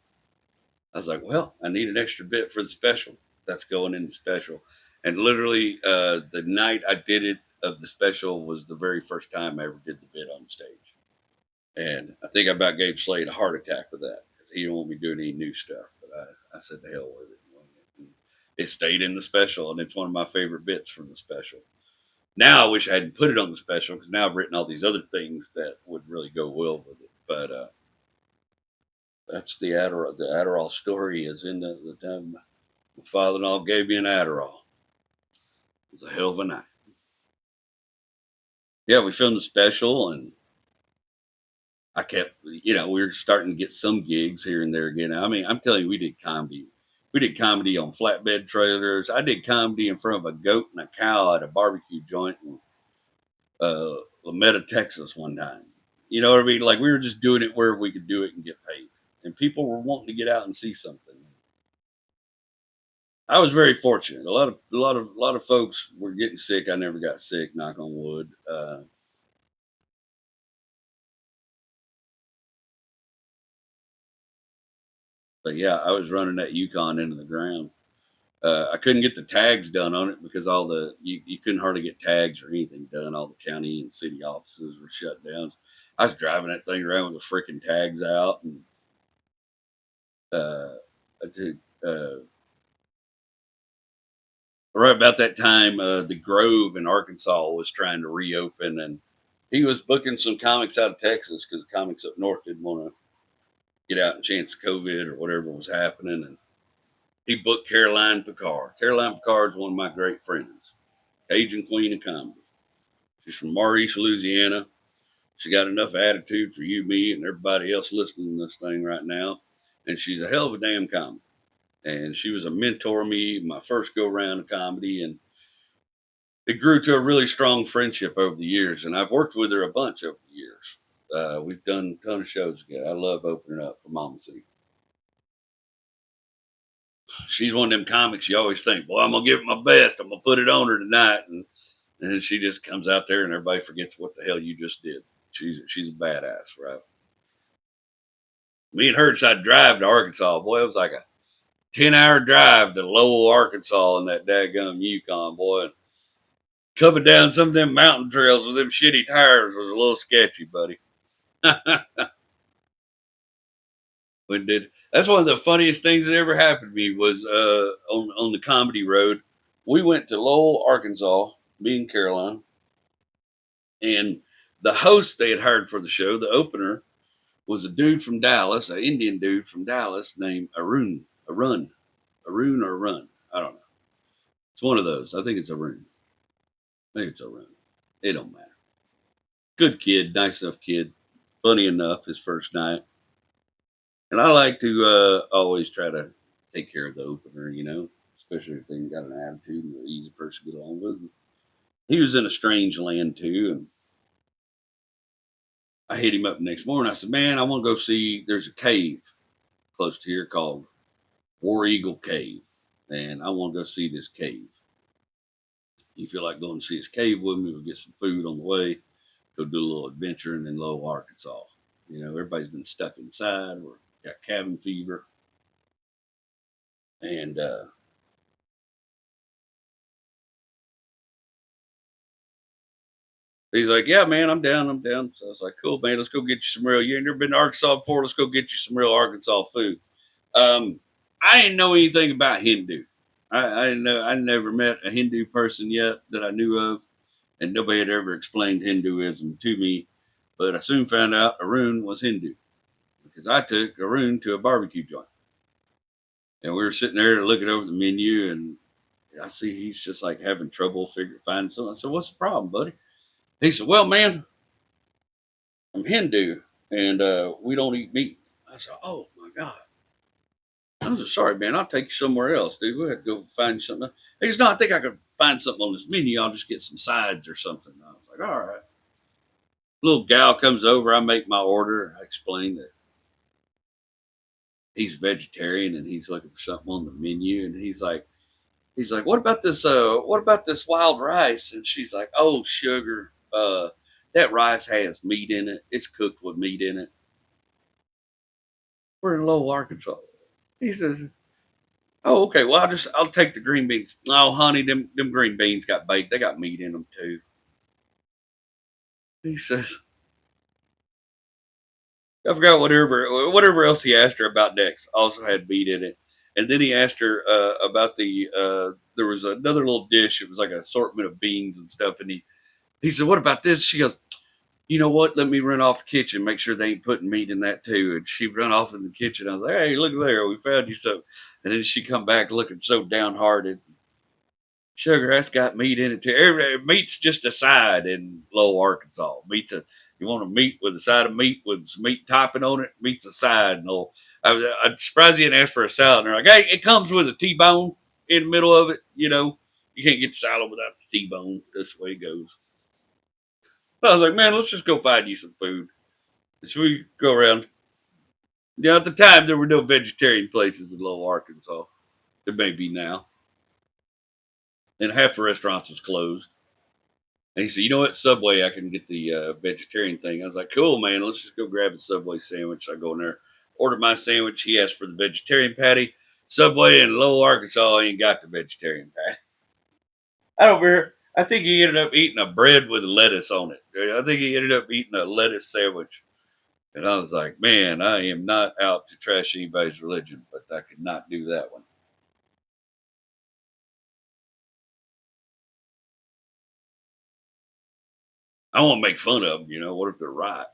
I was like, "Well, I need an extra bit for the special. That's going in the special." And literally, the night I did it of the special was the very first time I ever did the bit on stage. And I think I about gave Slade a heart attack with that because he didn't want me doing any new stuff. But I said, "The hell with it." And it stayed in the special, and it's one of my favorite bits from the special. Now I wish I hadn't put it on the special because now I've written all these other things that would really go well with it. But that's the Adderall. The Adderall story is in the time my father-in-law gave me an Adderall. It was a hell of a night. Yeah, we filmed the special, and I kept, we were starting to get some gigs here and there again. I mean, I'm telling you, we did comedy. We did comedy on flatbed trailers. I did comedy in front of a goat and a cow at a barbecue joint in Lametta, Texas one time. You know what I mean? Like we were just doing it where we could do it and get paid. And people were wanting to get out and see something. I was very fortunate. A lot of folks were getting sick. I never got sick, knock on wood. But yeah, I was running that Yukon into the ground. I couldn't get the tags done on it because you couldn't hardly get tags or anything done. All the county and city offices were shut down. I was driving that thing around with the freaking tags out, and uh, I took, right about that time, the Grove in Arkansas was trying to reopen, and he was booking some comics out of Texas because the comics up north didn't want to get out and chance COVID or whatever was happening, and he booked Caroline Picard. Caroline Picard is one of my great friends, Cajun Queen of Comedy. She's from Maurice, Louisiana. She got enough attitude for you, me, and everybody else listening to this thing right now. And she's a hell of a damn comic. And she was a mentor to me my first go round of comedy. And it grew to a really strong friendship over the years. And I've worked with her a bunch over the years. We've done a ton of shows together. I love opening up for Mama C. She's one of them comics you always think, "Well, I'm going to give it my best. I'm going to put it on her tonight." And then she just comes out there and everybody forgets what the hell you just did. She's a badass, right? Me and her decided to drive to Arkansas. Boy, it was like a 10-hour drive to Lowell, Arkansas in that daggum Yukon, boy. Coming down some of them mountain trails with them shitty tires was a little sketchy, buddy. When did That's one of the funniest things that ever happened to me was on the comedy road. We went to Lowell, Arkansas, me and Caroline, and the host they had hired for the show, the opener, was a dude from Dallas, an Indian dude from Dallas named Arun or Run. I don't know. It's one of those. I think it's Arun. Maybe it's Arun. It don't matter. Good kid, nice enough kid, funny enough. His first night, and I like to always try to take care of the opener, especially if they got an attitude and an easy person to get along with. He was in a strange land too, and I hit him up the next morning. I said, "Man, I want to go see. There's a cave close to here called War Eagle Cave, and I want to go see this cave. You feel like going to see his cave with me? We'll get some food on the way, go do a little adventure in Low Arkansas. Everybody's been stuck inside or got cabin fever." And he's like, "Yeah, man, I'm down. I'm down." So I was like, "Cool, man. Let's go get you some real. You ain't never been to Arkansas before. Let's go get you some real Arkansas food." Um, I didn't know anything about Hindu. I didn't know. I never met a Hindu person yet that I knew of, and nobody had ever explained Hinduism to me. But I soon found out Arun was Hindu because I took Arun to a barbecue joint. And we were sitting there looking over the menu, and I see he's just like having trouble finding something. I said, "What's the problem, buddy?" He said, "Well, man, I'm Hindu, and we don't eat meat." I said, "Oh my God." I was sorry, man. I'll take you somewhere else, dude. We'll have to go find you something. He goes, "No, I think I could find something on this menu. I'll just get some sides or something." I was like, "All right." Little gal comes over. I make my order. I explain that he's vegetarian and he's looking for something on the menu, and he's like, what about this wild rice?" And she's like, "Oh, sugar, that rice has meat in it. It's cooked with meat in it. We're in Lowell, Arkansas." He says, "Oh, okay. Well, I'll take the green beans." "Oh, honey, them green beans got baked. They got meat in them too." He says, I forgot whatever else he asked her about next. Also had meat in it. And then he asked her about there was another little dish. It was like an assortment of beans and stuff. And he said, "What about this?" She goes, "You know what? Let me run off the kitchen, make sure they ain't putting meat in that too." And she run off in the kitchen. I was like, "Hey, look there, we found you some." And then she come back looking so downhearted. "Sugar, that's got meat in it too. Meat's just a side in Lowell, Arkansas. You want a meat with a side of meat with some meat topping on it. Meat's a side." No, I'm surprised you didn't ask for a salad. And they're like, "Hey, it comes with a T-bone in the middle of it. You know, you can't get the salad without the T-bone. That's the way it goes." I was like, "Man, let's just go find you some food." So we go around. You know, at the time there were no vegetarian places in Lowell, Arkansas. There may be now, and half the restaurants was closed. And he said, "You know what? Subway, I can get the vegetarian thing." I was like, "Cool, man. Let's just go grab a Subway sandwich." I go in there, order my sandwich. He asked for the vegetarian patty. Subway in Lowell, Arkansas ain't got the vegetarian patty. I don't care. I think he ended up eating a bread with lettuce on it. I think he ended up eating a lettuce sandwich. And I was like, "Man, I am not out to trash anybody's religion, but I could not do that one." I won't make fun of them. You know, what if they're right?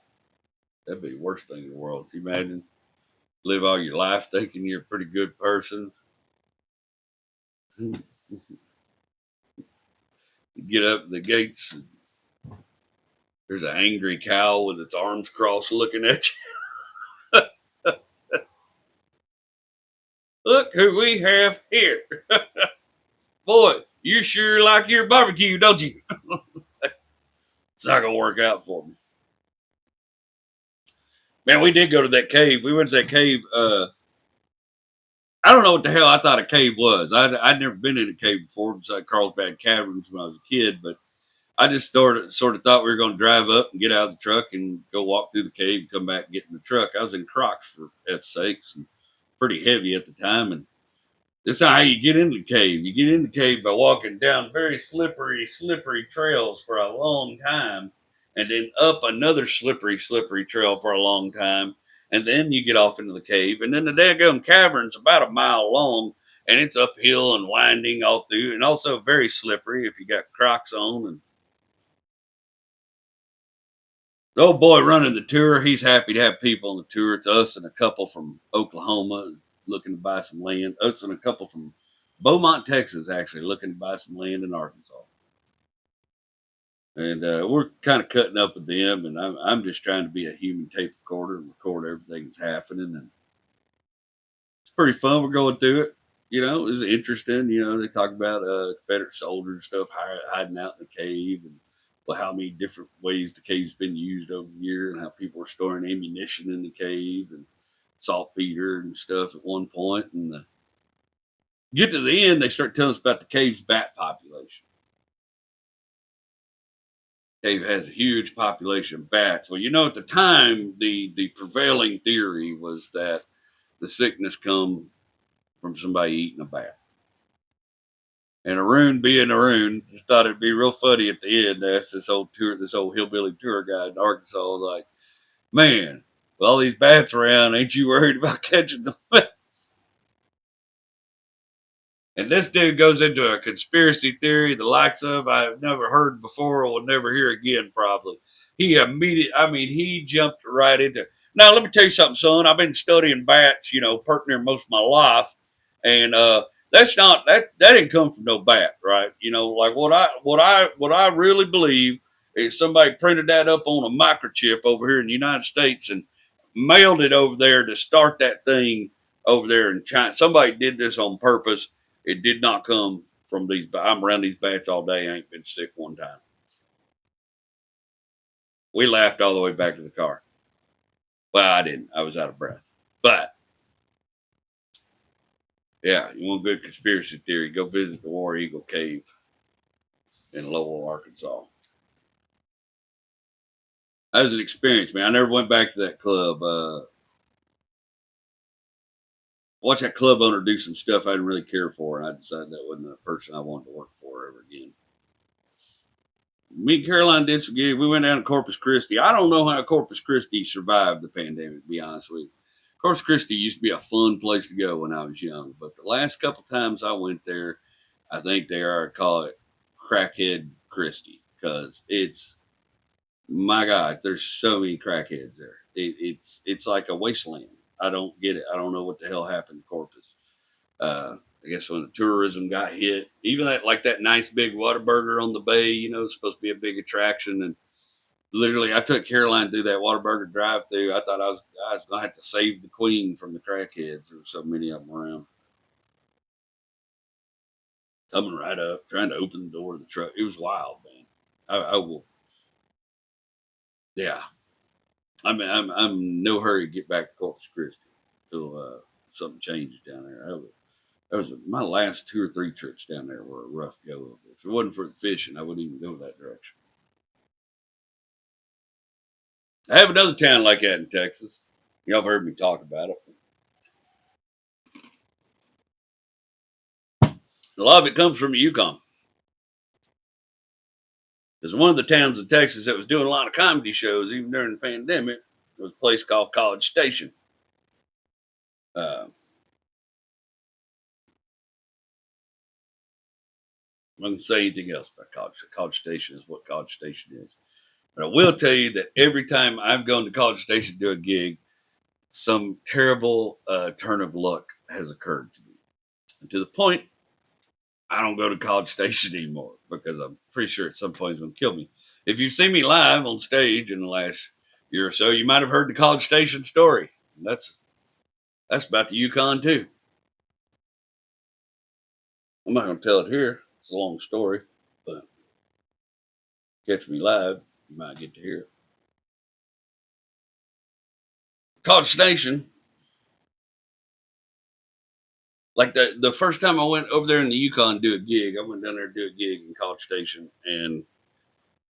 That'd be the worst thing in the world. Can you imagine? Live all your life thinking you're a pretty good person. You get up the gates, and there's an angry cow with its arms crossed looking at you. "Look who we have here. Boy, you sure like your barbecue, don't you?" It's not going to work out for me. Man, we did go to that cave. We went to that cave. I don't know what the hell I thought a cave was. I'd never been in a cave before besides Carlsbad Caverns when I was a kid, but I just sort of thought we were going to drive up and get out of the truck and go walk through the cave and come back and get in the truck. I was in Crocs for F's sakes and pretty heavy at the time. And this is how you get into the cave. You get in the cave by walking down very slippery trails for a long time, and then up another slippery trail for a long time. And then you get off into the cave. And then the daggum cavern's about a mile long, and it's uphill and winding all through, and also very slippery if you got Crocs on. And the old boy running the tour, he's happy to have people on the tour. It's us and a couple from Oklahoma looking to buy some land. Us and a couple from Beaumont, Texas, actually looking to buy some land in Arkansas. And we're kind of cutting up with them, and I'm just trying to be a human tape recorder and record everything that's happening. And it's pretty fun. We're going through it. You know, it was interesting. You know, they talk about Confederate soldiers and stuff hiding out in the cave, and well, how many different ways the cave's been used over the year, and how people were storing ammunition in the cave and saltpeter and stuff at one point. And get to the end, they start telling us about the cave's bat population. Cave has a huge population of bats. Well, you know, at the time, the prevailing theory was that the sickness come from somebody eating a bat. And Arun, being Arun, just thought it'd be real funny at the end. That's this old hillbilly tour guide in Arkansas was like, "Man, with all these bats around, ain't you worried about catching the bat?" And this dude goes into a conspiracy theory the likes of I've never heard before or will never hear again, probably. He jumped right into it. Now, let me tell you something, son. I've been studying bats, partner most of my life. And that didn't come from no bat, right? Like what I really believe is somebody printed that up on a microchip over here in the United States and mailed it over there to start that thing over there in China. Somebody did this on purpose. It did not come from these. I'm around these bats all day. I ain't been sick one time. We laughed all the way back to the car. Well, I didn't. I was out of breath. But yeah, you want a good conspiracy theory? Go visit the War Eagle Cave in Lowell, Arkansas. That was an experience, man. I never went back to that club. Watch that club owner do some stuff I didn't really care for, and I decided that wasn't the person I wanted to work for ever again. Me and Caroline did some gigs. We went down to Corpus Christi. I don't know how Corpus Christi survived the pandemic, to be honest with you. Corpus Christi used to be a fun place to go when I was young, but the last couple times I went there, I think they are call it Crackhead Christie because it's my God, there's so many crackheads there. It's like a wasteland. I don't get it. I don't know what the hell happened to Corpus. I guess when the tourism got hit, even that nice big Whataburger on the bay, it's supposed to be a big attraction. And literally, I took Caroline through that Whataburger drive-through. I thought I was gonna have to save the queen from the crackheads. There were so many of them around, coming right up, trying to open the door of the truck. It was wild, man. I will, yeah. I'm no hurry to get back to Corpus Christi until something changes down there. That was my last 2 or 3 trips down there were a rough go. If it wasn't for the fishing, I wouldn't even go that direction. I have another town like that in Texas. Y'all have heard me talk about it. A lot of it comes from the Yukon. Because one of the towns in Texas that was doing a lot of comedy shows, even during the pandemic, was a place called College Station. I'm not going to say anything else about College Station is what College Station is. But I will tell you that every time I've gone to College Station to do a gig, some terrible turn of luck has occurred to me. And to the point, I don't go to College Station anymore because I'm pretty sure at some point it's going to kill me. If you've seen me live on stage in the last year or so, you might have heard the College Station story. That's about the Yukon too. I'm not going to tell it here. It's a long story, but catch me live, you might get to hear it. College Station, like the first time I went over there in the Yukon to do a gig, I went down there to do a gig in College Station, and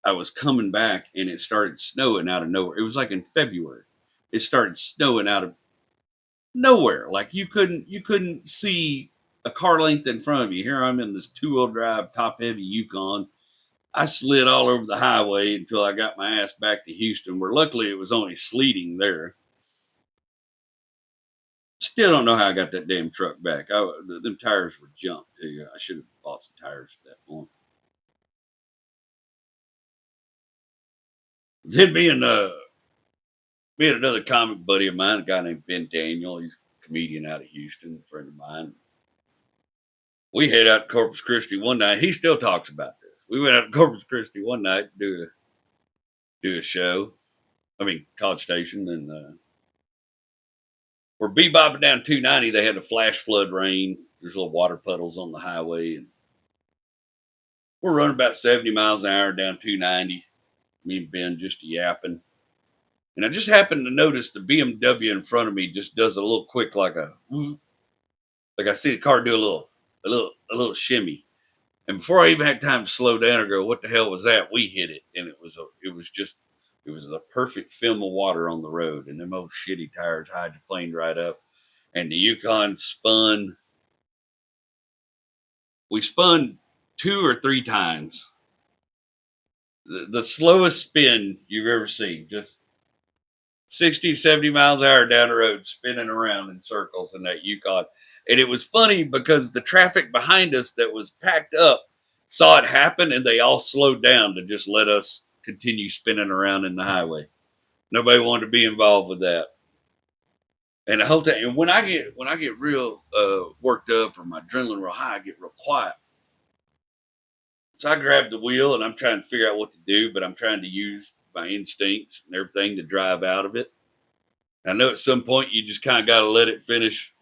I was coming back, and it started snowing out of nowhere. It was like in February. It started snowing out of nowhere. Like you couldn't see a car length in front of you. Here I'm in this 2-wheel drive, top heavy Yukon. I slid all over the highway until I got my ass back to Houston, where luckily it was only sleeting there. Still don't know how I got that damn truck back. Them tires were junk too. I should have bought some tires at that point. Then me and another comic buddy of mine, a guy named Ben Daniel, he's a comedian out of Houston, a friend of mine. We head out to Corpus Christi one night. He still talks about this. We went out to Corpus Christi one night to do a show. I mean, College Station, and we're bebopping down 290. They had a flash flood rain. There's little water puddles on the highway, and we're running about 70 miles an hour down 290. Me and Ben just yapping. And I just happened to notice the BMW in front of me just does a little quick, like I see the car do a little shimmy. And before I even had time to slow down or go, what the hell was that? We hit it, and it was the perfect film of water on the road, and them old shitty tires hydroplaned right up, and the Yukon spun. We spun 2 or 3 times. The slowest spin you've ever seen. Just 60, 70 miles an hour down the road, spinning around in circles in that Yukon. And it was funny because the traffic behind us that was packed up saw it happen and they all slowed down to just let us continue spinning around in the highway. Nobody wanted to be involved with that. And the whole time, and when I get real worked up or my adrenaline real high, I get real quiet. So I grab the wheel and I'm trying to figure out what to do, but I'm trying to use my instincts and everything to drive out of it. I know at some point you just kind of got to let it finish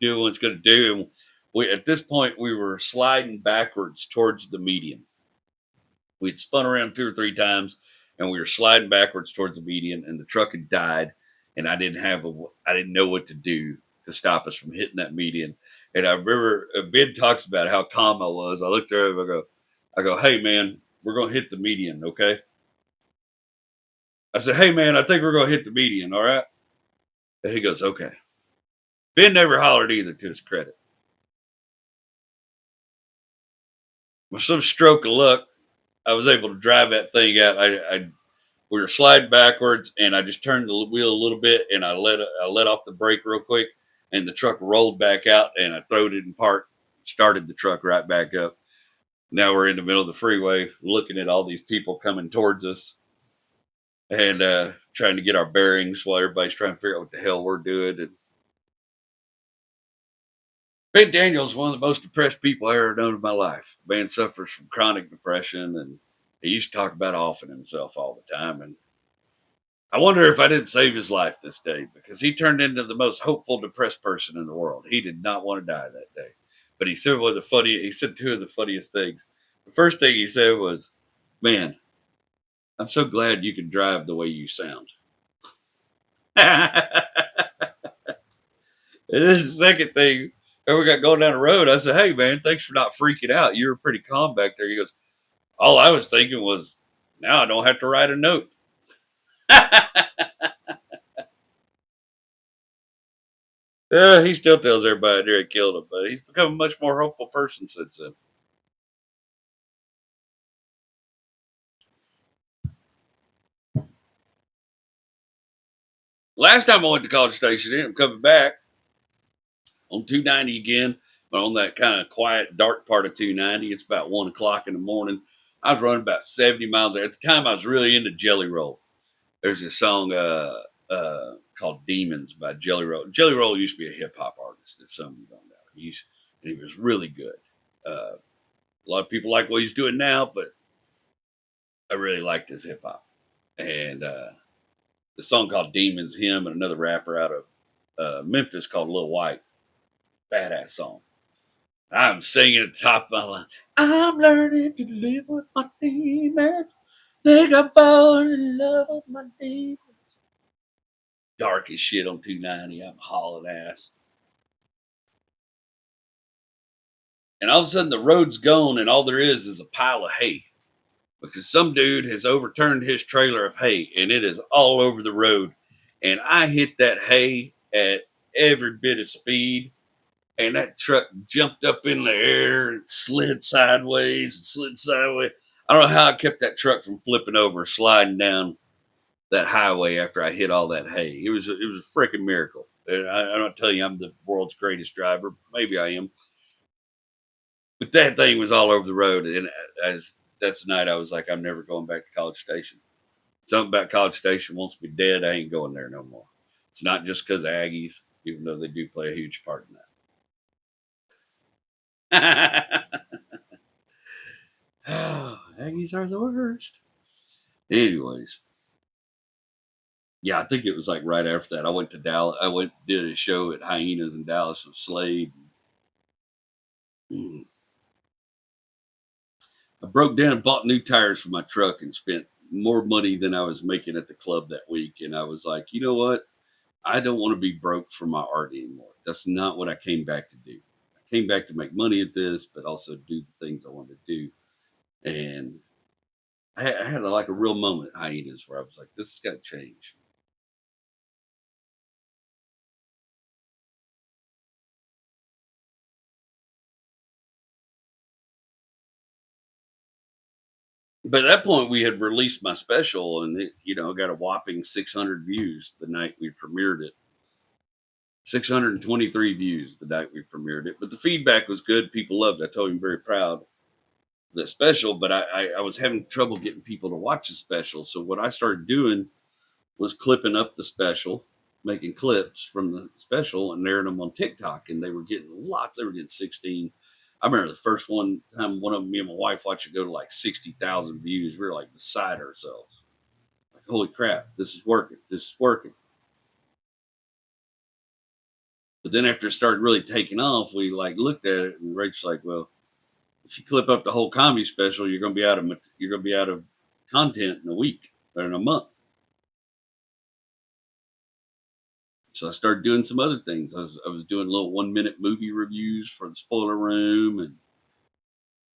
doing what it's going to do. And at this point, we were sliding backwards towards the median. We'd spun around 2 or 3 times, and we were sliding backwards towards the median, and the truck had died, and I didn't know what to do to stop us from hitting that median. And I remember Ben talks about how calm I was. I looked at him, I go, hey man, we're gonna hit the median, okay? I said, hey man, I think we're gonna hit the median, all right? And he goes, okay. Ben never hollered either, to his credit. With some stroke of luck, I was able to drive that thing out. We were sliding backwards, and I just turned the wheel a little bit, and I let off the brake real quick, and the truck rolled back out, and I throwed it in park, started the truck right back up. Now we're in the middle of the freeway, looking at all these people coming towards us, and trying to get our bearings while everybody's trying to figure out what the hell we're doing. And Ben Daniels is one of the most depressed people I ever known in my life. The man suffers from chronic depression, and he used to talk about offing himself all the time. And I wonder if I didn't save his life this day, because he turned into the most hopeful, depressed person in the world. He did not want to die that day. But he said he said two of the funniest things. The first thing he said was, man, I'm so glad you can drive the way you sound. And this is the second thing. And we got going down the road. I said, hey, man, thanks for not freaking out. You were pretty calm back there. He goes, all I was thinking was, now I don't have to write a note. He still tells everybody Derek killed him, but he's become a much more hopeful person since then. Last time I went to College Station, I'm coming back on 290 again, but on that kind of quiet, dark part of 290. It's about 1 o'clock in the morning. I was running about 70 miles there. At the time, I was really into Jelly Roll. There's this song called Demons by Jelly Roll. Jelly Roll used to be a hip hop artist, if some of you don't know. And he was really good. A lot of people like what he's doing now, but I really liked his hip hop. And the song called Demons, him and another rapper out of Memphis called Lil White. Badass song. I'm singing at the top of my lungs. I'm learning to live with my demons. Think I'm falling in love with my demons. Dark as shit on 290. I'm hauling ass. And all of a sudden the road's gone and all there is a pile of hay. Because some dude has overturned his trailer of hay and it is all over the road. And I hit that hay at every bit of speed. And that truck jumped up in the air and slid sideways. I don't know how I kept that truck from flipping over, sliding down that highway after I hit all that hay. It was a freaking miracle. And I'm not telling you I'm the world's greatest driver. Maybe I am. But that thing was all over the road. And that's the night I was like, I'm never going back to College Station. Something about College Station wants me dead. I ain't going there no more. It's not just because of Aggies, even though they do play a huge part in that. Oh, Aggies are the worst. Anyways, yeah, I think it was like right after that. I went to Dallas. Did a show at Hyenas in Dallas with Slade. I broke down and bought new tires for my truck and spent more money than I was making at the club that week. And I was like, you know what? I don't want to be broke for my art anymore. That's not what I came back to do. I came back to make money at this, but also do the things I wanted to do. And I had like a real moment at Hyenas where I was like, this has got to change. But at that point, we had released my special, and it, got a whopping 600 views the night we premiered it. 623 views the night we premiered it. But the feedback was good. People loved it. I told you I'm very proud of that special, but I was having trouble getting people to watch the special. So what I started doing was clipping up the special, making clips from the special and airing them on TikTok. And they were getting lots. They were getting 16. I remember the first one time one of them, me and my wife watched it go to like 60,000 views. We were like beside ourselves. Like, holy crap, this is working. This is working. But then after it started really taking off, we like looked at it and Rachel's like, well, if you clip up the whole comedy special, you're going to be out of content in a week or in a month. So I started doing some other things. I was doing little 1-minute movie reviews for the spoiler room, and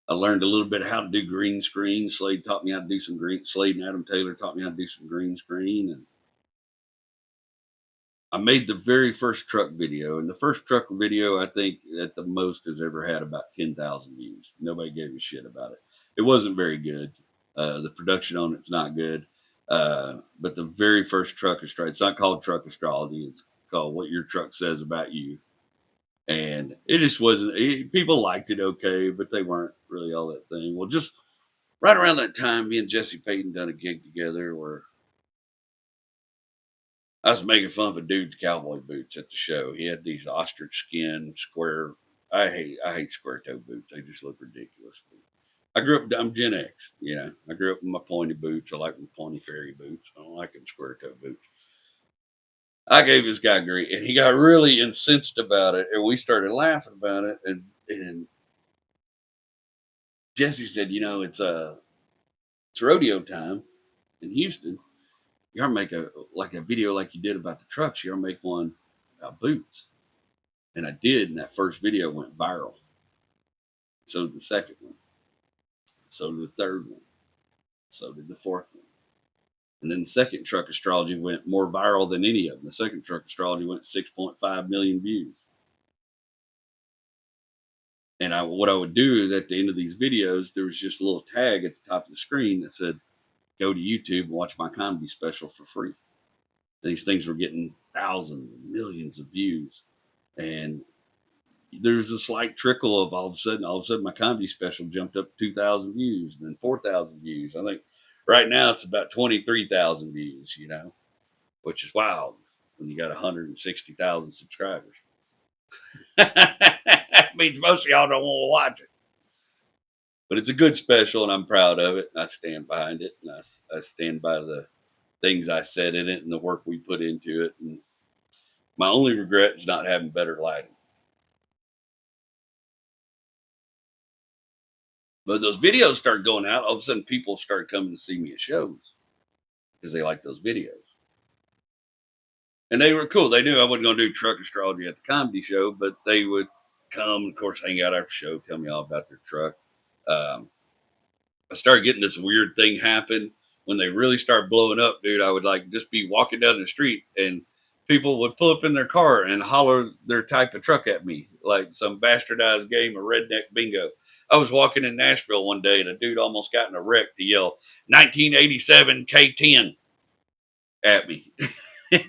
I learned a little bit how to do green screen. Slade taught me how to do some green. Slade and Adam Taylor taught me how to do some green screen, and I made the very first truck video. And the first truck video, I think, at the most, has ever had about 10,000 views. Nobody gave a shit about it. It wasn't very good. The production on it's not good. But the very first truck astrology, it's not called truck astrology. It's called What Your Truck Says About You. And it just wasn't, people liked it okay, but they weren't really all that thing. Well, just right around that time, me and Jesse Payton done a gig together where I was making fun of a dude's cowboy boots at the show. He had these ostrich skin square. I hate square toe boots. They just look ridiculous. I grew up. I'm Gen X. I grew up in my pointy boots. I like my pointy fairy boots. I don't like them square toe boots. I gave this guy grief, and he got really incensed about it, and we started laughing about it. And Jesse said, it's rodeo time in Houston. You ought to make a video like you did about the trucks. You ought to make one about boots. And I did, and that first video went viral. So did the second one. So did the third one. So did the fourth one. And then the second truck astrology went more viral than any of them. The second truck astrology went 6.5 million views. And what I would do is at the end of these videos, there was just a little tag at the top of the screen that said, go to YouTube and watch my comedy special for free. And these things were getting thousands and millions of views. And there's a slight trickle of all of a sudden my comedy special jumped up 2,000 views and then 4,000 views. I think right now it's about 23,000 views, which is wild when you got 160,000 subscribers. That means most of y'all don't want to watch it. But it's a good special, and I'm proud of it. And I stand behind it, and I stand by the things I said in it and the work we put into it. And my only regret is not having better lighting. But those videos started going out. All of a sudden, people started coming to see me at shows because they liked those videos. And they were cool. They knew I wasn't going to do truck astrology at the comedy show, but they would come, of course, hang out after the show, tell me all about their truck. I started getting this weird thing happen when they really start blowing up, dude. I would like just be walking down the street and people would pull up in their car and holler their type of truck at me, like some bastardized game of redneck bingo. I was walking in Nashville one day and a dude almost got in a wreck to yell 1987 K10 at me.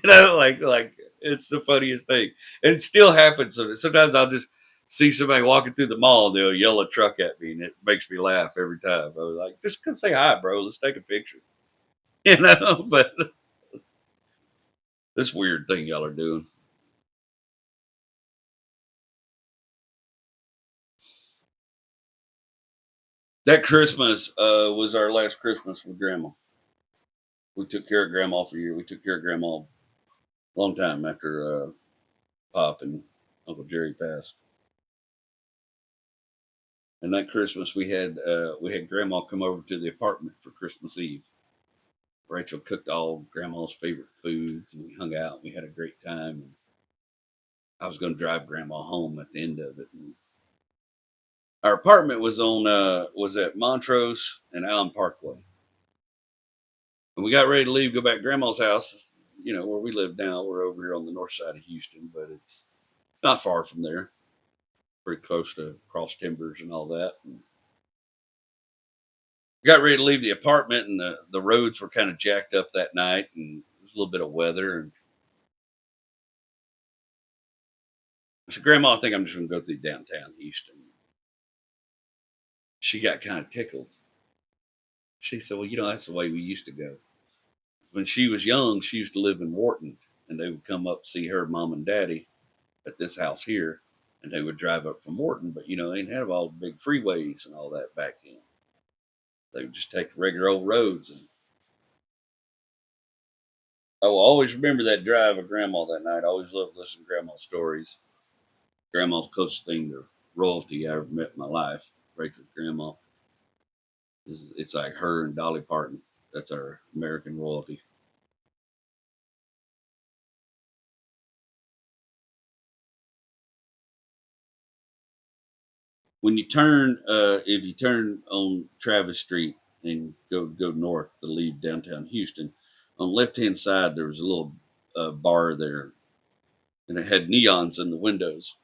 Like it's the funniest thing. And it still happens. Sometimes I'll just see somebody walking through the mall and they'll yell a truck at me and it makes me laugh every time. I was like, just come say hi, bro. Let's take a picture. But this weird thing y'all are doing. That Christmas was our last Christmas with Grandma. We took care of Grandma for a year. We took care of Grandma a long time after Pop and Uncle Jerry passed. And that Christmas we had Grandma come over to the apartment for Christmas Eve. Rachel cooked all Grandma's favorite foods, and we hung out. And we had a great time. And I was going to drive Grandma home at the end of it. And our apartment was at Montrose and Allen Parkway. And we got ready to leave, go back to Grandma's house. Where we live now. We're over here on the north side of Houston, but it's not far from there. Pretty close to Cross Timbers and all that. And got ready to leave the apartment, and the roads were kind of jacked up that night, and there was a little bit of weather. And I said, Grandma, I think I'm just going to go through downtown Houston. She got kind of tickled. She said, well, that's the way we used to go. When she was young, she used to live in Wharton, and they would come up see her mom and daddy at this house here, and they would drive up from Wharton. But, they didn't have all the big freeways and all that back then. They would just take regular old roads. And I will always remember that drive of Grandma that night. I always loved listening to Grandma's stories. Grandma's closest thing to royalty I ever met in my life. Rachel's grandma. It's like her and Dolly Parton. That's our American royalty. When you turn, if you turn on Travis Street and go north to leave downtown Houston, on the left hand side there was a little bar there, and it had neons in the windows,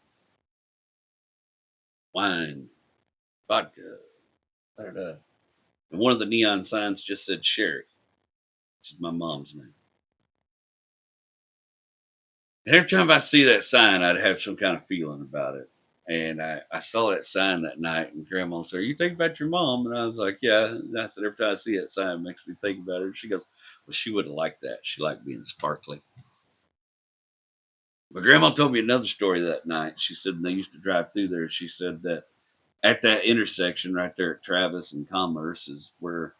wine, vodka, da, da, da. And one of the neon signs just said Sherry, which is my mom's name. And every time I see that sign, I'd have some kind of feeling about it. And I saw that sign that night, and Grandma said, "You think about your mom?" And I was like, "Yeah." And I said, "Every time I see that sign, it makes me think about her." She goes, "Well, she wouldn't like that. She liked being sparkly." But Grandma told me another story that night. She said when they used to drive through there, she said that at that intersection right there at Travis and Commerce is where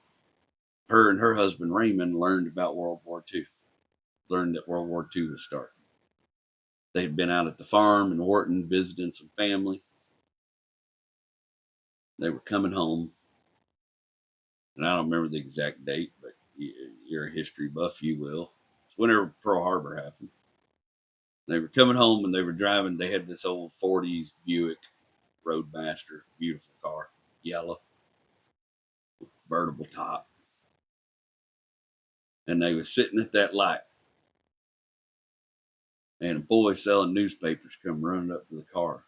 her and her husband Raymond learned about World War II, learned that World War II was starting. They'd been out at the farm in Wharton visiting some family. They were coming home, and I don't remember the exact date, but you're a history buff, you will. It's whenever Pearl Harbor happened. They were coming home and they were driving. They had this old 40s Buick Roadmaster, beautiful car, yellow, convertible top. And they was sitting at that light. And a boy selling newspapers come running up to the car.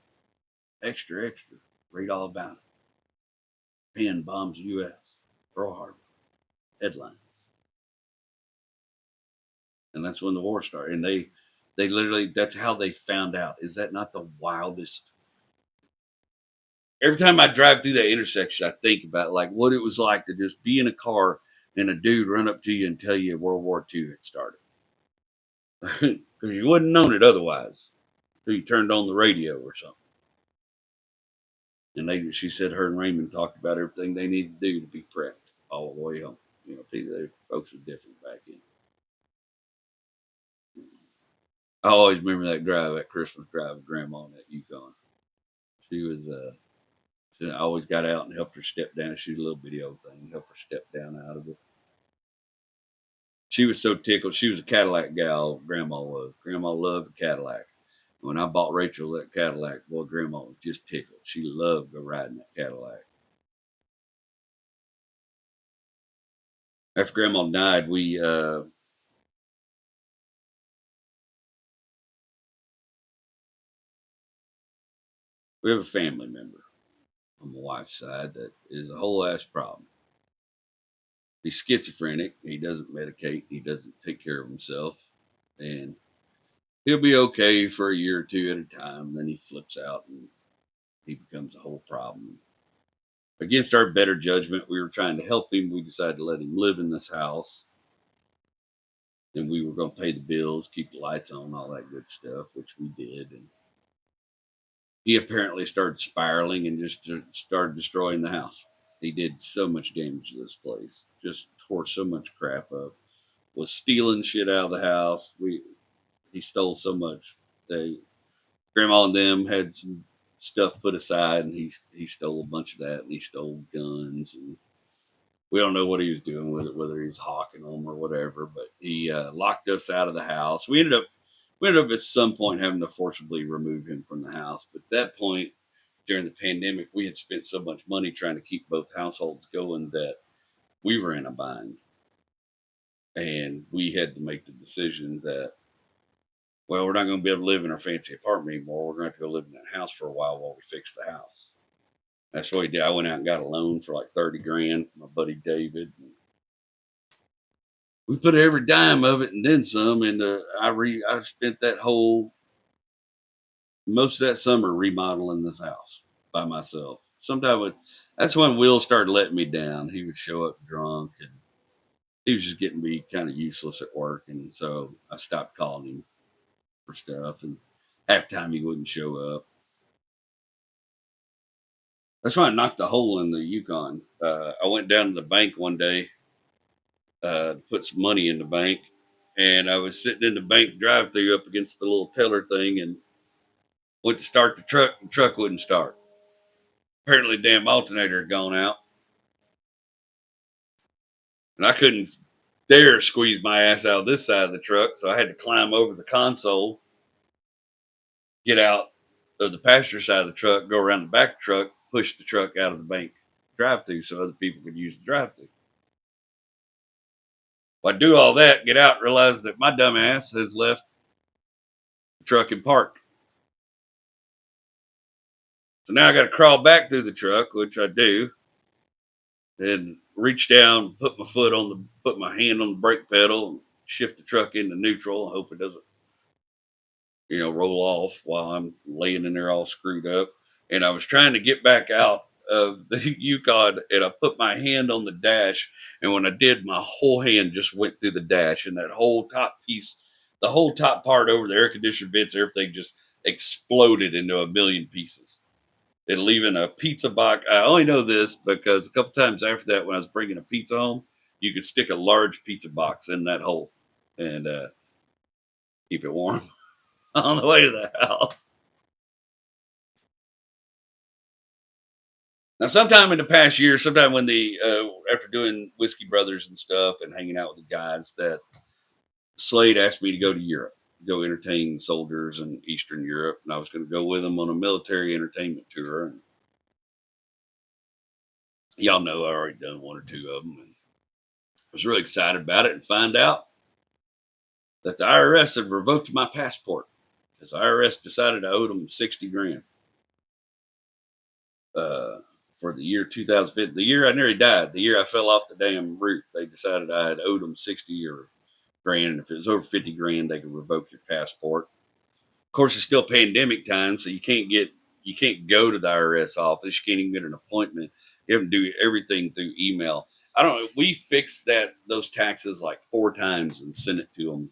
Extra, extra. Read all about it. Penn bombs U.S. Pearl Harbor. Headlines. And that's when the war started. And they literally, that's how they found out. Is that not the wildest? Every time I drive through that intersection, I think about like what it was like to just be in a car and a dude run up to you and tell you World War II had started. Because you wouldn't known it otherwise. So you turned on the radio or something. And she said her and Raymond talked about everything they needed to do to be prepped all the way home. Folks were different back then. I always remember that drive, that Christmas drive with Grandma in that Yukon. She was, I always got out and helped her step down. She was a little bitty old thing, helped her step down out of it. She was so tickled. She was a Cadillac gal, Grandma was. Grandma loved a Cadillac. When I bought Rachel that Cadillac, boy, Grandma was just tickled. She loved to go riding that Cadillac. After Grandma died, we have a family member on my wife's side that is a whole ass problem. He's schizophrenic. He doesn't medicate. He doesn't take care of himself. And he'll be okay for a year or two at a time. Then he flips out and he becomes a whole problem. Against our better judgment, we were trying to help him. We decided to let him live in this house. And we were going to pay the bills, keep the lights on, all that good stuff, which we did. And he apparently started spiraling and just started destroying the house. He did so much damage to this place, just tore so much crap up, was stealing shit out of the house. He stole so much. Grandma and them had some stuff put aside, and he stole a bunch of that, and he stole guns, and we don't know what he was doing with it, whether he was hawking them or whatever. But he locked us out of the house. We ended up at some point having to forcibly remove him from the house. But at that point, during the pandemic, we had spent so much money trying to keep both households going that we were in a bind. And we had to make the decision that, well, we're not going to be able to live in our fancy apartment anymore. We're going to have to go live in that house for a while we fix the house. That's what he did. I went out and got a loan for like 30 grand from my buddy David. We put every dime of it and then some. And I spent that whole most of that summer remodeling this house by myself. That's when Will started letting me down. He would show up drunk and he was just getting me kind of useless at work. And so I stopped calling him for stuff. And half the time he wouldn't show up. That's why I knocked a hole in the Yukon. I went down to the bank one day to put some money in the bank. And I was sitting in the bank drive through up against the little teller thing and went to start the truck. The truck wouldn't start. Apparently, the damn alternator had gone out. And I couldn't dare squeeze my ass out of this side of the truck. So I had to climb over the console, get out of the passenger side of the truck, go around the back of the truck, push the truck out of the bank drive through so other people could use the drive through. Well, I do all that, get out, realize that my dumb ass has left the truck in park. So now I got to crawl back through the truck, which I do, and reach down, put my hand on the brake pedal, and shift the truck into neutral. I hope it doesn't, roll off while I'm laying in there all screwed up. And I was trying to get back out of the Yukon, and I put my hand on the dash. And when I did, my whole hand just went through the dash, and that whole top piece, the whole top part over the air conditioner vents, everything just exploded into a million pieces. And leaving a pizza box. I only know this because a couple times after that, when I was bringing a pizza home, you could stick a large pizza box in that hole and keep it warm on the way to the house. Now, sometime in the past year, sometime when after doing Whiskey Brothers and stuff and hanging out with the guys, that Slade asked me to go to Europe, go entertain soldiers in Eastern Europe, and I was going to go with them on a military entertainment tour. And y'all know I already done one or two of them, and I was really excited about it and find out that the IRS had revoked my passport because the IRS decided I owed them 60 grand for the year 2015, the year I nearly died, the year I fell off the damn roof. They decided I had owed them 60 or grand, and if it was over 50 grand, they could revoke your passport. Of course, it's still pandemic time, so you can't go to the IRS office. You can't even get an appointment. You have to do everything through email. I don't know. We fixed those taxes like 4 times and sent it to them.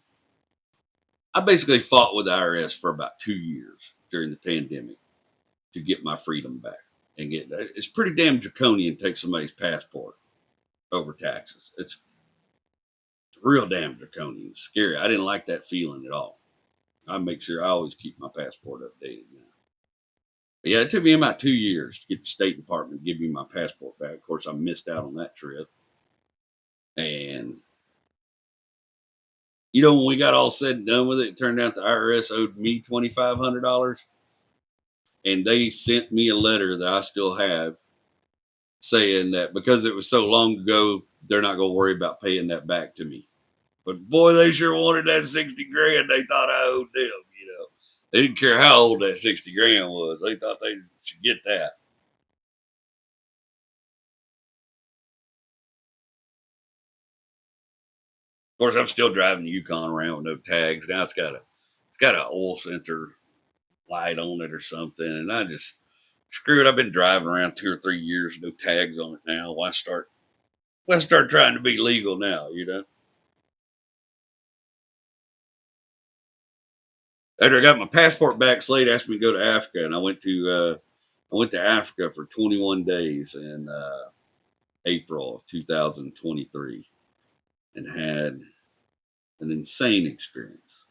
I basically fought with the IRS for about 2 years during the pandemic to get my freedom back and it's pretty damn draconian to take somebody's passport over taxes. It's real damn draconian. It's scary. I didn't like that feeling at all. I make sure I always keep my passport updated now. But yeah, it took me about 2 years to get the State Department to give me my passport back. Of course, I missed out on that trip. And when we got all said and done with it, it turned out the IRS owed me $2,500. And they sent me a letter that I still have saying that because it was so long ago, they're not going to worry about paying that back to me. But boy, they sure wanted that 60 grand. They thought I owed them, They didn't care how old that 60 grand was. They thought they should get that. Of course, I'm still driving the Yukon around with no tags. Now it's got an oil sensor light on it or something. And I just, screw it. I've been driving around 2 or 3 years, no tags on it now. Why start trying to be legal now, After I got my passport back, Slade asked me to go to Africa, and I went to Africa for 21 days in April of 2023, and had an insane experience.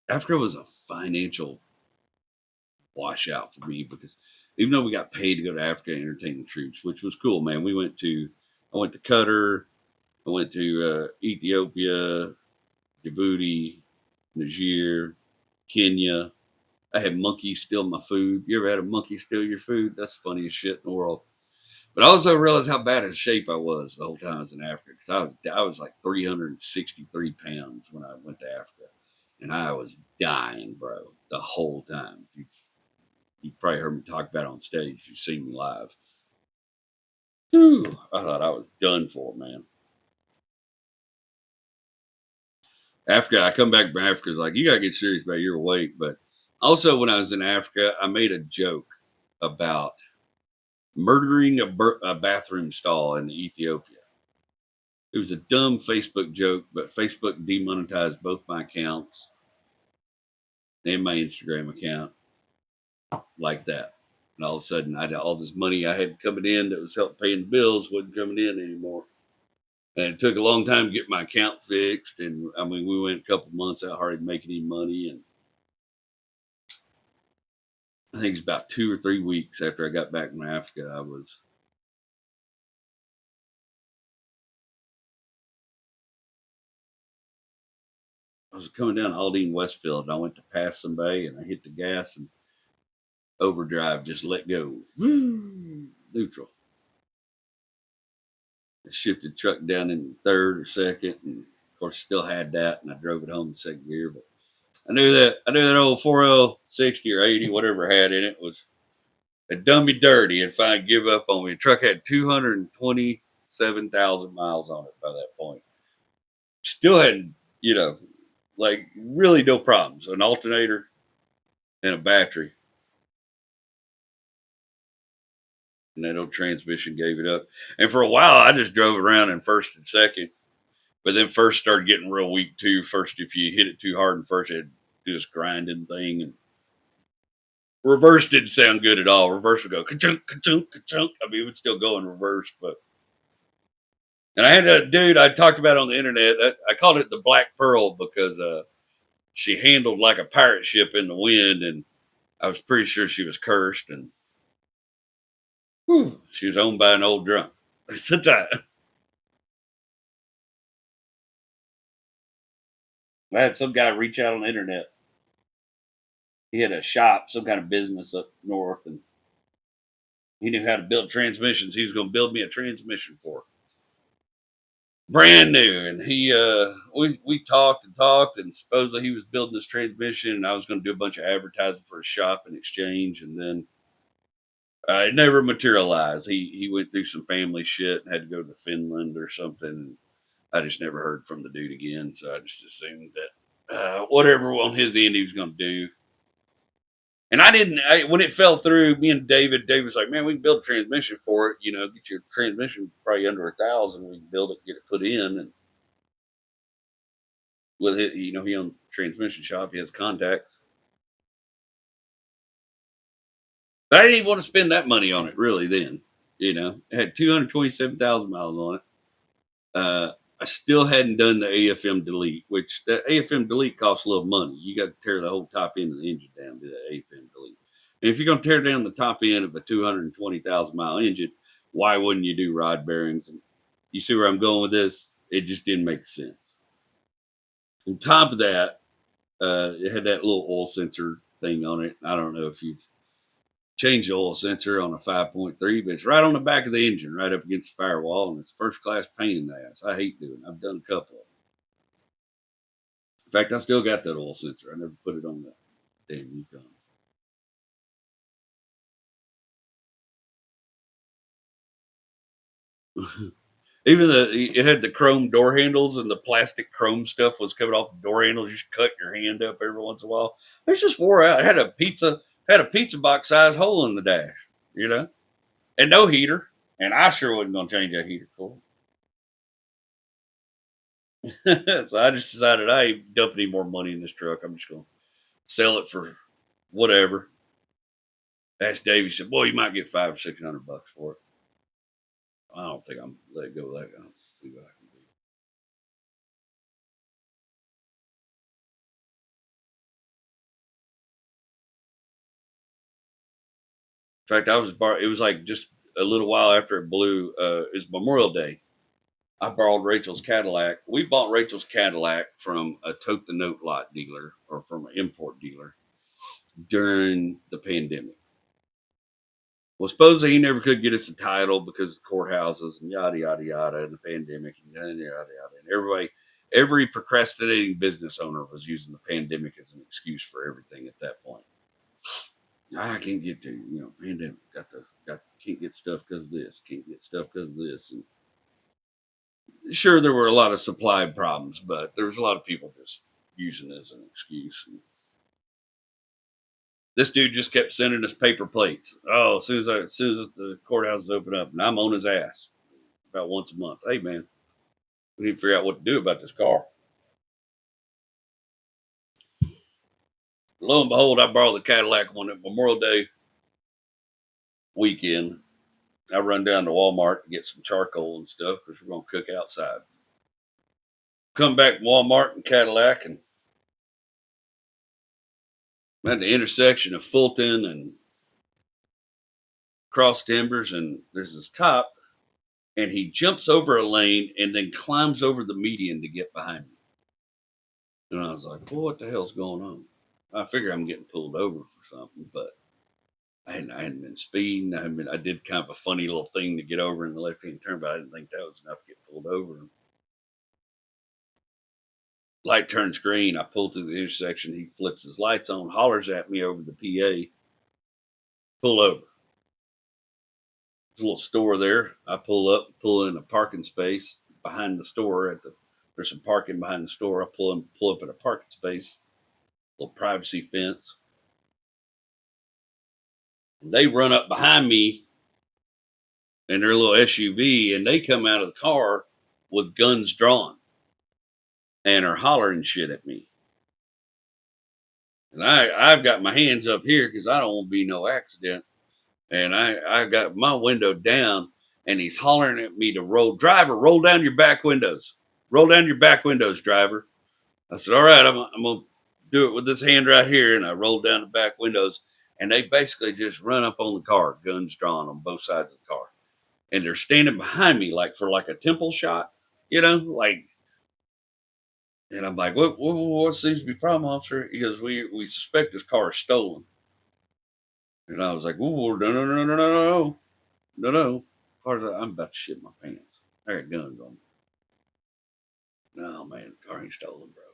Africa was a financial washout for me because even though we got paid to go to Africa and entertain the troops, which was cool, man. I went to Qatar, I went to Ethiopia, Djibouti, Niger, Kenya. I had monkeys steal my food. You ever had a monkey steal your food? That's the funniest shit in the world. But I also realized how bad in shape I was the whole time I was in Africa because I was like 363 pounds when I went to Africa. and I was dying, bro, the whole time. You probably heard me talk about it on stage. You've seen me live. Whew, I thought I was done for, man. Africa, I come back from Africa, it's like, you got to get serious about your weight. But also, when I was in Africa, I made a joke about murdering a bathroom stall in Ethiopia. It was a dumb Facebook joke, but Facebook demonetized both my accounts and my Instagram account like that. And all of a sudden, I had all this money I had coming in that was helping paying the bills wasn't coming in anymore. And it took a long time to get my account fixed. And I mean, we went a couple months out hardly making any money. And I think it's about 2 or 3 weeks after I got back from Africa, I was coming down Aldine Westfield, and I went to pass somebody, and I hit the gas and overdrive, just let go, neutral. I shifted truck down in third or second, and of course still had that, and I drove it home in second gear. But I knew that old 4L60 or 80, whatever it had in it, was it done me dirty and finally give up on me. The truck had 227,000 miles on it by that point. Still had, like really no problems. An alternator and a battery. And that old transmission gave it up. And for a while, I just drove around in first and second. But then first started getting real weak too. First, if you hit it too hard in first, it'd do this grinding thing. And reverse didn't sound good at all. Reverse would go ka-chunk, ka-chunk, ka-chunk. I mean, it would still go in reverse. And I had a dude I talked about on the internet. I called it the Black Pearl because she handled like a pirate ship in the wind. And I was pretty sure she was cursed. And she was owned by an old drunk at the time. I had some guy reach out on the internet. He had a shop, some kind of business up north, and he knew how to build transmissions. He was going to build me a transmission for it. Brand new. And we talked and talked, and supposedly he was building this transmission, and I was going to do a bunch of advertising for his shop in exchange. And then it never materialized. He went through some family shit and had to go to Finland or something. I just never heard from the dude again, so I just assumed that whatever on his end he was going to do. And when it fell through, me and David was like, man, we can build a transmission for it. Get your transmission probably under 1,000. We can build it, get it put in. And with it, he owns a transmission shop. He has contacts. But I didn't even want to spend that money on it, really, then. It had 227,000 miles on it. I still hadn't done the AFM delete, which the AFM delete costs a little money. You got to tear the whole top end of the engine down to the AFM delete. And if you're going to tear down the top end of a 220,000 mile engine, why wouldn't you do rod bearings? And you see where I'm going with this? It just didn't make sense. On top of that, it had that little oil sensor thing on it. I don't know if you've changed the oil sensor on a 5.3, but it's right on the back of the engine, right up against the firewall, and it's first class pain in the ass. I hate doing it. I've done a couple of them. In fact, I still got that oil sensor. I never put it on that damn Yukon. Even it had the chrome door handles, and the plastic chrome stuff was coming off the door handles. You should cut your hand up every once in a while. It's just wore out. It had a pizza box size hole in the dash, and no heater. And I sure wasn't going to change that heater core. So I just decided I ain't dumping any more money in this truck. I'm just going to sell it for whatever. Asked Dave. He said, "Boy, you might get $500 or $600 for it." I don't think I'm let go of that. I'll see what I can do. In fact, it was like just a little while after it blew. It was Memorial Day. I borrowed Rachel's Cadillac. We bought Rachel's Cadillac from a tote the note lot dealer or from an import dealer during the pandemic. Well, supposedly he never could get us a title because of courthouses and yada yada yada and the pandemic and yada yada yada. And every procrastinating business owner was using the pandemic as an excuse for everything at that point. I can't get to, pandemic. Can't get stuff because this. Can't get stuff because this. And sure, there were a lot of supply problems, but there was a lot of people just using it as an excuse. And this dude just kept sending us paper plates. Oh, as soon as the courthouse open up, and I'm on his ass about once a month. Hey, man, we need to figure out what to do about this car. Lo and behold, I borrowed the Cadillac one at Memorial Day weekend. I run down to Walmart to get some charcoal and stuff because we're going to cook outside. Come back to Walmart and Cadillac, and I'm at the intersection of Fulton and Cross Timbers, and there's this cop, and he jumps over a lane and then climbs over the median to get behind me. And I was like, well, what the hell's going on? I figure I'm getting pulled over for something, but I hadn't been speeding. I did kind of a funny little thing to get over in the left-hand turn, but I didn't think that was enough to get pulled over. Light turns green. I pull through the intersection. He flips his lights on, hollers at me over the PA. Pull over. There's a little store there. I pull up, pull in a parking space behind the store. There's some parking behind the store. I pull up in a parking space, little privacy fence. And they run up behind me in their little SUV, and they come out of the car with guns drawn and are hollering shit at me. And I've got my hands up here because I don't want to be no accident. And I got my window down, and he's hollering at me to roll down your back windows. Roll down your back windows, driver. I said, all right, I'm going to do it with this hand right here. And I rolled down the back windows, and they basically just run up on the car, guns drawn on both sides of the car. And they're standing behind me for a temple shot, and I'm like, what seems to be the problem, officer? He goes, we suspect this car is stolen. And I was like, "Ooh, no. I'm about to shit my pants. I got guns on me." No, man, the car ain't stolen, bro.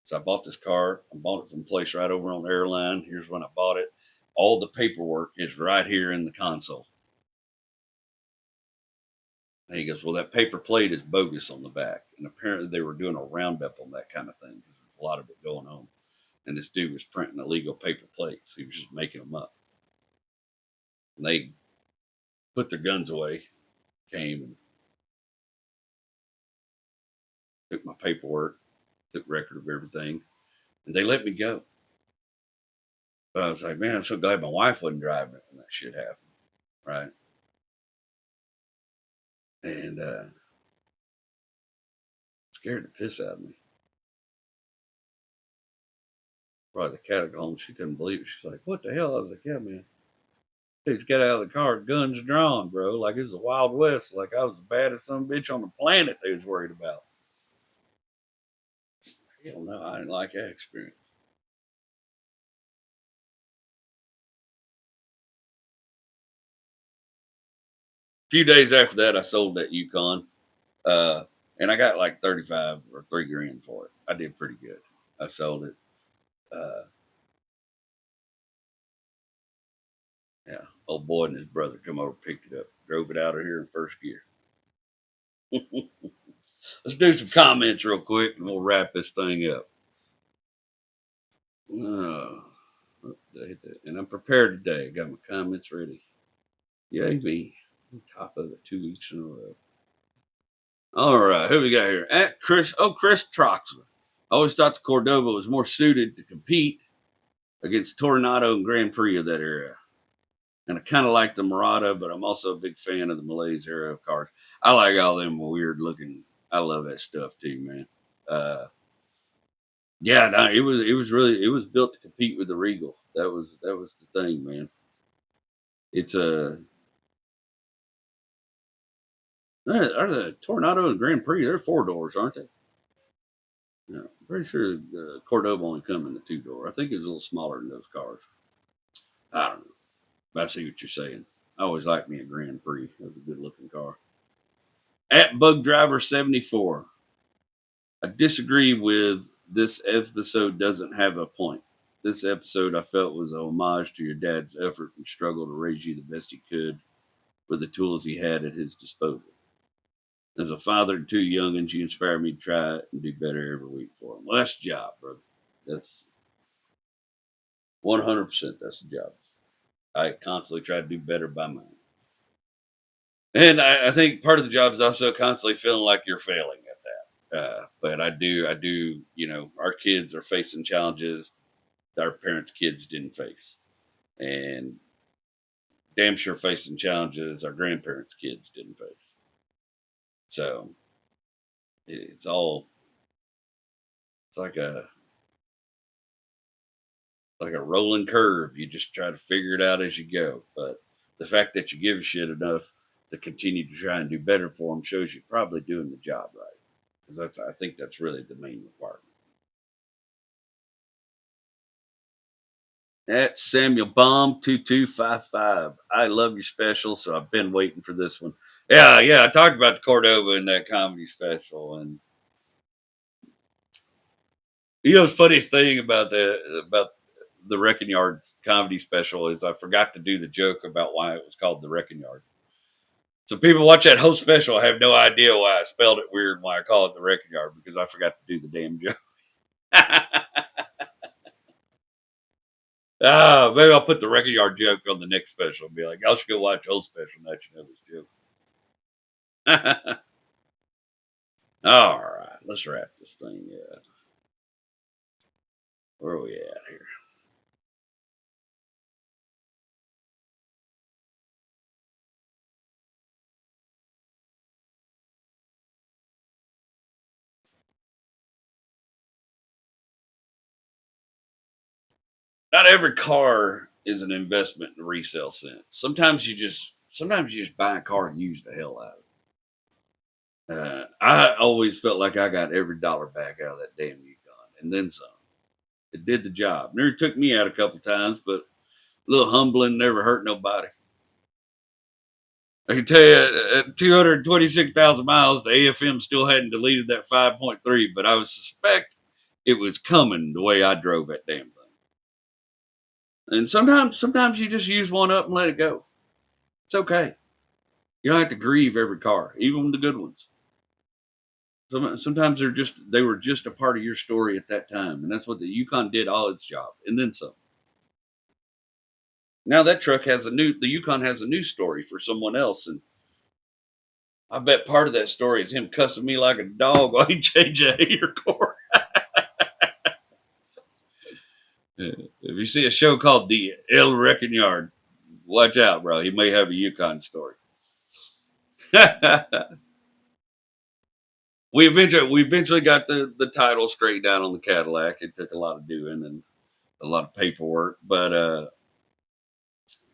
So I bought this car. I bought it from a place right over on Airline. Here's when I bought it. All the paperwork is right here in the console. And he goes, well, that paper plate is bogus on the back. And apparently they were doing a roundup on that kind of thing because there's a lot of it going on. And this dude was printing illegal paper plates. He was just making them up. And they put their guns away, came and took my paperwork, took record of everything, and they let me go. But I was like, man, I'm so glad my wife wasn't driving it when that shit happened, right? And scared the piss out of me. Brought the cat home. She couldn't believe it. She's like, what the hell? I was like, yeah, man. Dudes got out of the car, guns drawn, bro. Like it was the Wild West. Like I was the baddest son of a bitch on the planet they was worried about. Hell no, I didn't like that experience. A few days after that, I sold that Yukon. And I got like 35 or $3,000 for it. I did pretty good. I sold it. Yeah, old boy and his brother come over, picked it up, drove it out of here in first gear. Let's do some comments real quick, and we'll wrap this thing up. And I'm prepared today. I got my comments ready. Yay me. On top of it 2 weeks in a row. All right, who we got here? At Chris Troxler. I always thought the Cordoba was more suited to compete against Tornado and Grand Prix of that era. And I kind of like the Murata, but I'm also a big fan of the Malaise era of cars. I like all them weird looking. I love that stuff too, man. Yeah, no, it was built to compete with the Regal. That was the thing, man. It's are the Tornado and Grand Prix? They're 4 doors, aren't they? Yeah, I'm pretty sure Cordoba only come in the 2 door. I think it was a little smaller than those cars. I don't know. I see what you're saying. I always liked me a Grand Prix. It was a good looking car. At Bug Driver 74. I disagree with this episode doesn't have a point. This episode I felt was a homage to your dad's effort and struggle to raise you the best he could with the tools he had at his disposal. As a father to two youngins, you inspire me to try and do better every week for them. Well, that's the job, brother. That's 100%. That's the job. I constantly try to do better by mine. And I think part of the job is also constantly feeling like you're failing at that. But I do, our kids are facing challenges that our parents' kids didn't face. And damn sure facing challenges our grandparents' kids didn't face. So it's all, it's like a rolling curve. You just try to figure it out as you go. But the fact that you give a shit enough to continue to try and do better for them shows you're probably doing the job right. Because I think that's really the main requirement. That's Samuel Baum 2255. I love your special, so I've been waiting for this one. Yeah, I talked about the Cordova in that comedy special, and the funniest thing about the Wrecking Yard's comedy special is I forgot to do the joke about why it was called the Wrecking Yard. So people watch that whole special have no idea why I spelled it weird and why I call it the Wrecking Yard because I forgot to do the damn joke. Maybe I'll put the Wrecking Yard joke on the next special and be like, y'all should go watch the whole special now you know this joke. All right, let's wrap this thing up. Where are we at here? Not every car is an investment in resale sense. Sometimes you just buy a car and use the hell out of it. I always felt like I got every dollar back out of that damn Yukon, and then some. It did the job. Nearly took me out a couple times, but a little humbling, never hurt nobody. I can tell you, at 226,000 miles, the AFM still hadn't deleted that 5.3, but I would suspect it was coming the way I drove that damn thing. And sometimes you just use one up and let it go. It's okay. You don't have to grieve every car, even the good ones. Sometimes they were just a part of your story at that time, and that's what the Yukon did all its job, and then some. Now that truck the Yukon has a new story for someone else, and I bet part of that story is him cussing me like a dog while he changed a hater core. If you see a show called The El Wrecking Yard, watch out, bro. He may have a Yukon story. we eventually got the title straight down on the Cadillac. It took a lot of doing and a lot of paperwork, but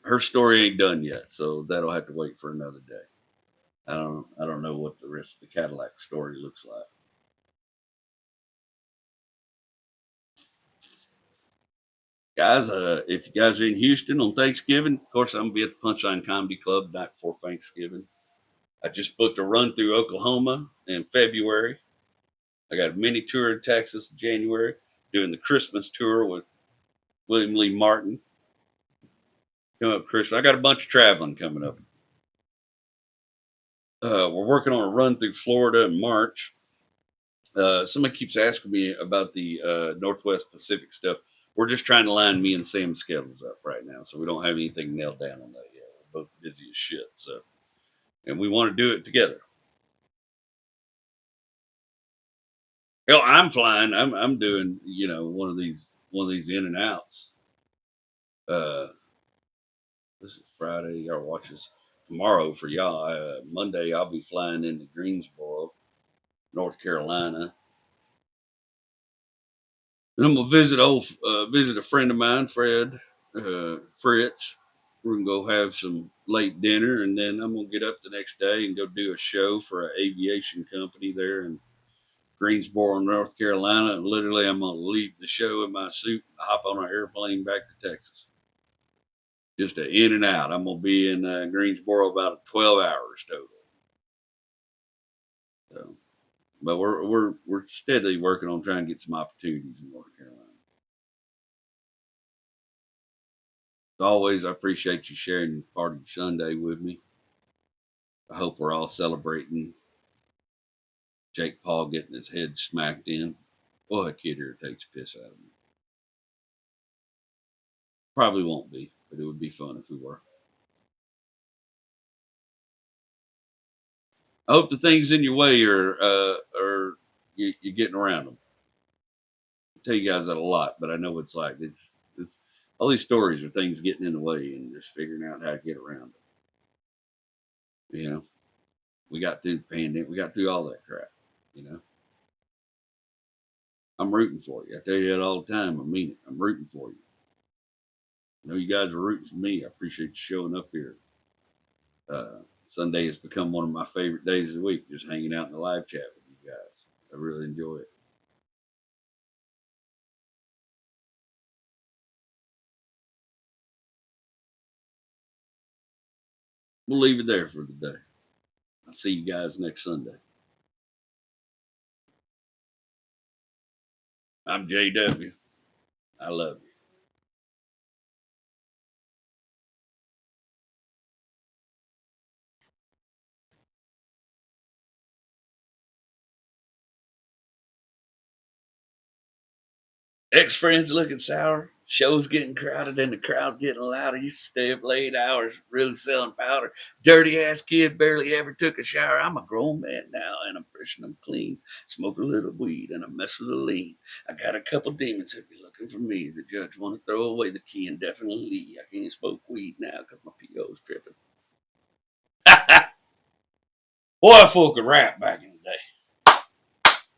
her story ain't done yet, so that'll have to wait for another day. I don't know what the rest of the Cadillac story looks like. Guys, if you guys are in Houston on Thanksgiving, of course I'm gonna be at the Punchline Comedy Club night before Thanksgiving. I just booked a run through Oklahoma in February. I got a mini tour in Texas in January, doing the Christmas tour with William Lee Martin. Coming up Christmas. I got a bunch of traveling coming up. We're working on a run through Florida in March. Somebody keeps asking me about the Northwest Pacific stuff. We're just trying to line me and Sam's schedules up right now, so we don't have anything nailed down on that yet. We're both busy as shit, so and we want to do it together. Hell, I'm flying. I'm doing one of these in and outs. Uh, this is Friday. Y'all watch this tomorrow for y'all. Monday I'll be flying into Greensboro, North Carolina. And I'm gonna visit a friend of mine, Fred Fritz. We're gonna go have some late dinner, and then I'm gonna get up the next day and go do a show for an aviation company there in Greensboro, North Carolina. And literally, I'm gonna leave the show in my suit and hop on an airplane back to Texas. Just a in and out. I'm gonna be in Greensboro about 12 hours total. So But we're steadily working on trying to get some opportunities in North Carolina. As always, I appreciate you sharing part of your Sunday with me. I hope we're all celebrating Jake Paul getting his head smacked in. Boy, a kid irritates the piss out of me. Probably won't be, but it would be fun if we were. I hope the things in your way are you're getting around them. I tell you guys that a lot, but I know it's like it's all these stories are things getting in the way and just figuring out how to get around it. You know, we got through the pandemic, we got through all that crap. You know, I'm rooting for you. I tell you that all the time. I mean it. I'm rooting for you. I know you guys are rooting for me. I appreciate you showing up here. Sunday has become one of my favorite days of the week, just hanging out in the live chat with you guys. I really enjoy it. We'll leave it there for the day. I'll see you guys next Sunday. I'm JW. I love you. Ex friends looking sour. Show's getting crowded and the crowd's getting louder. Used to stay up late hours, really selling powder. Dirty ass kid, barely ever took a shower. I'm a grown man now and I'm fresh and I'm clean. Smoke a little weed and I mess with a lean. I got a couple demons that be looking for me. The judge want to throw away the key indefinitely. I can't smoke weed now because my PO's tripping. Boy, I folk could rap back in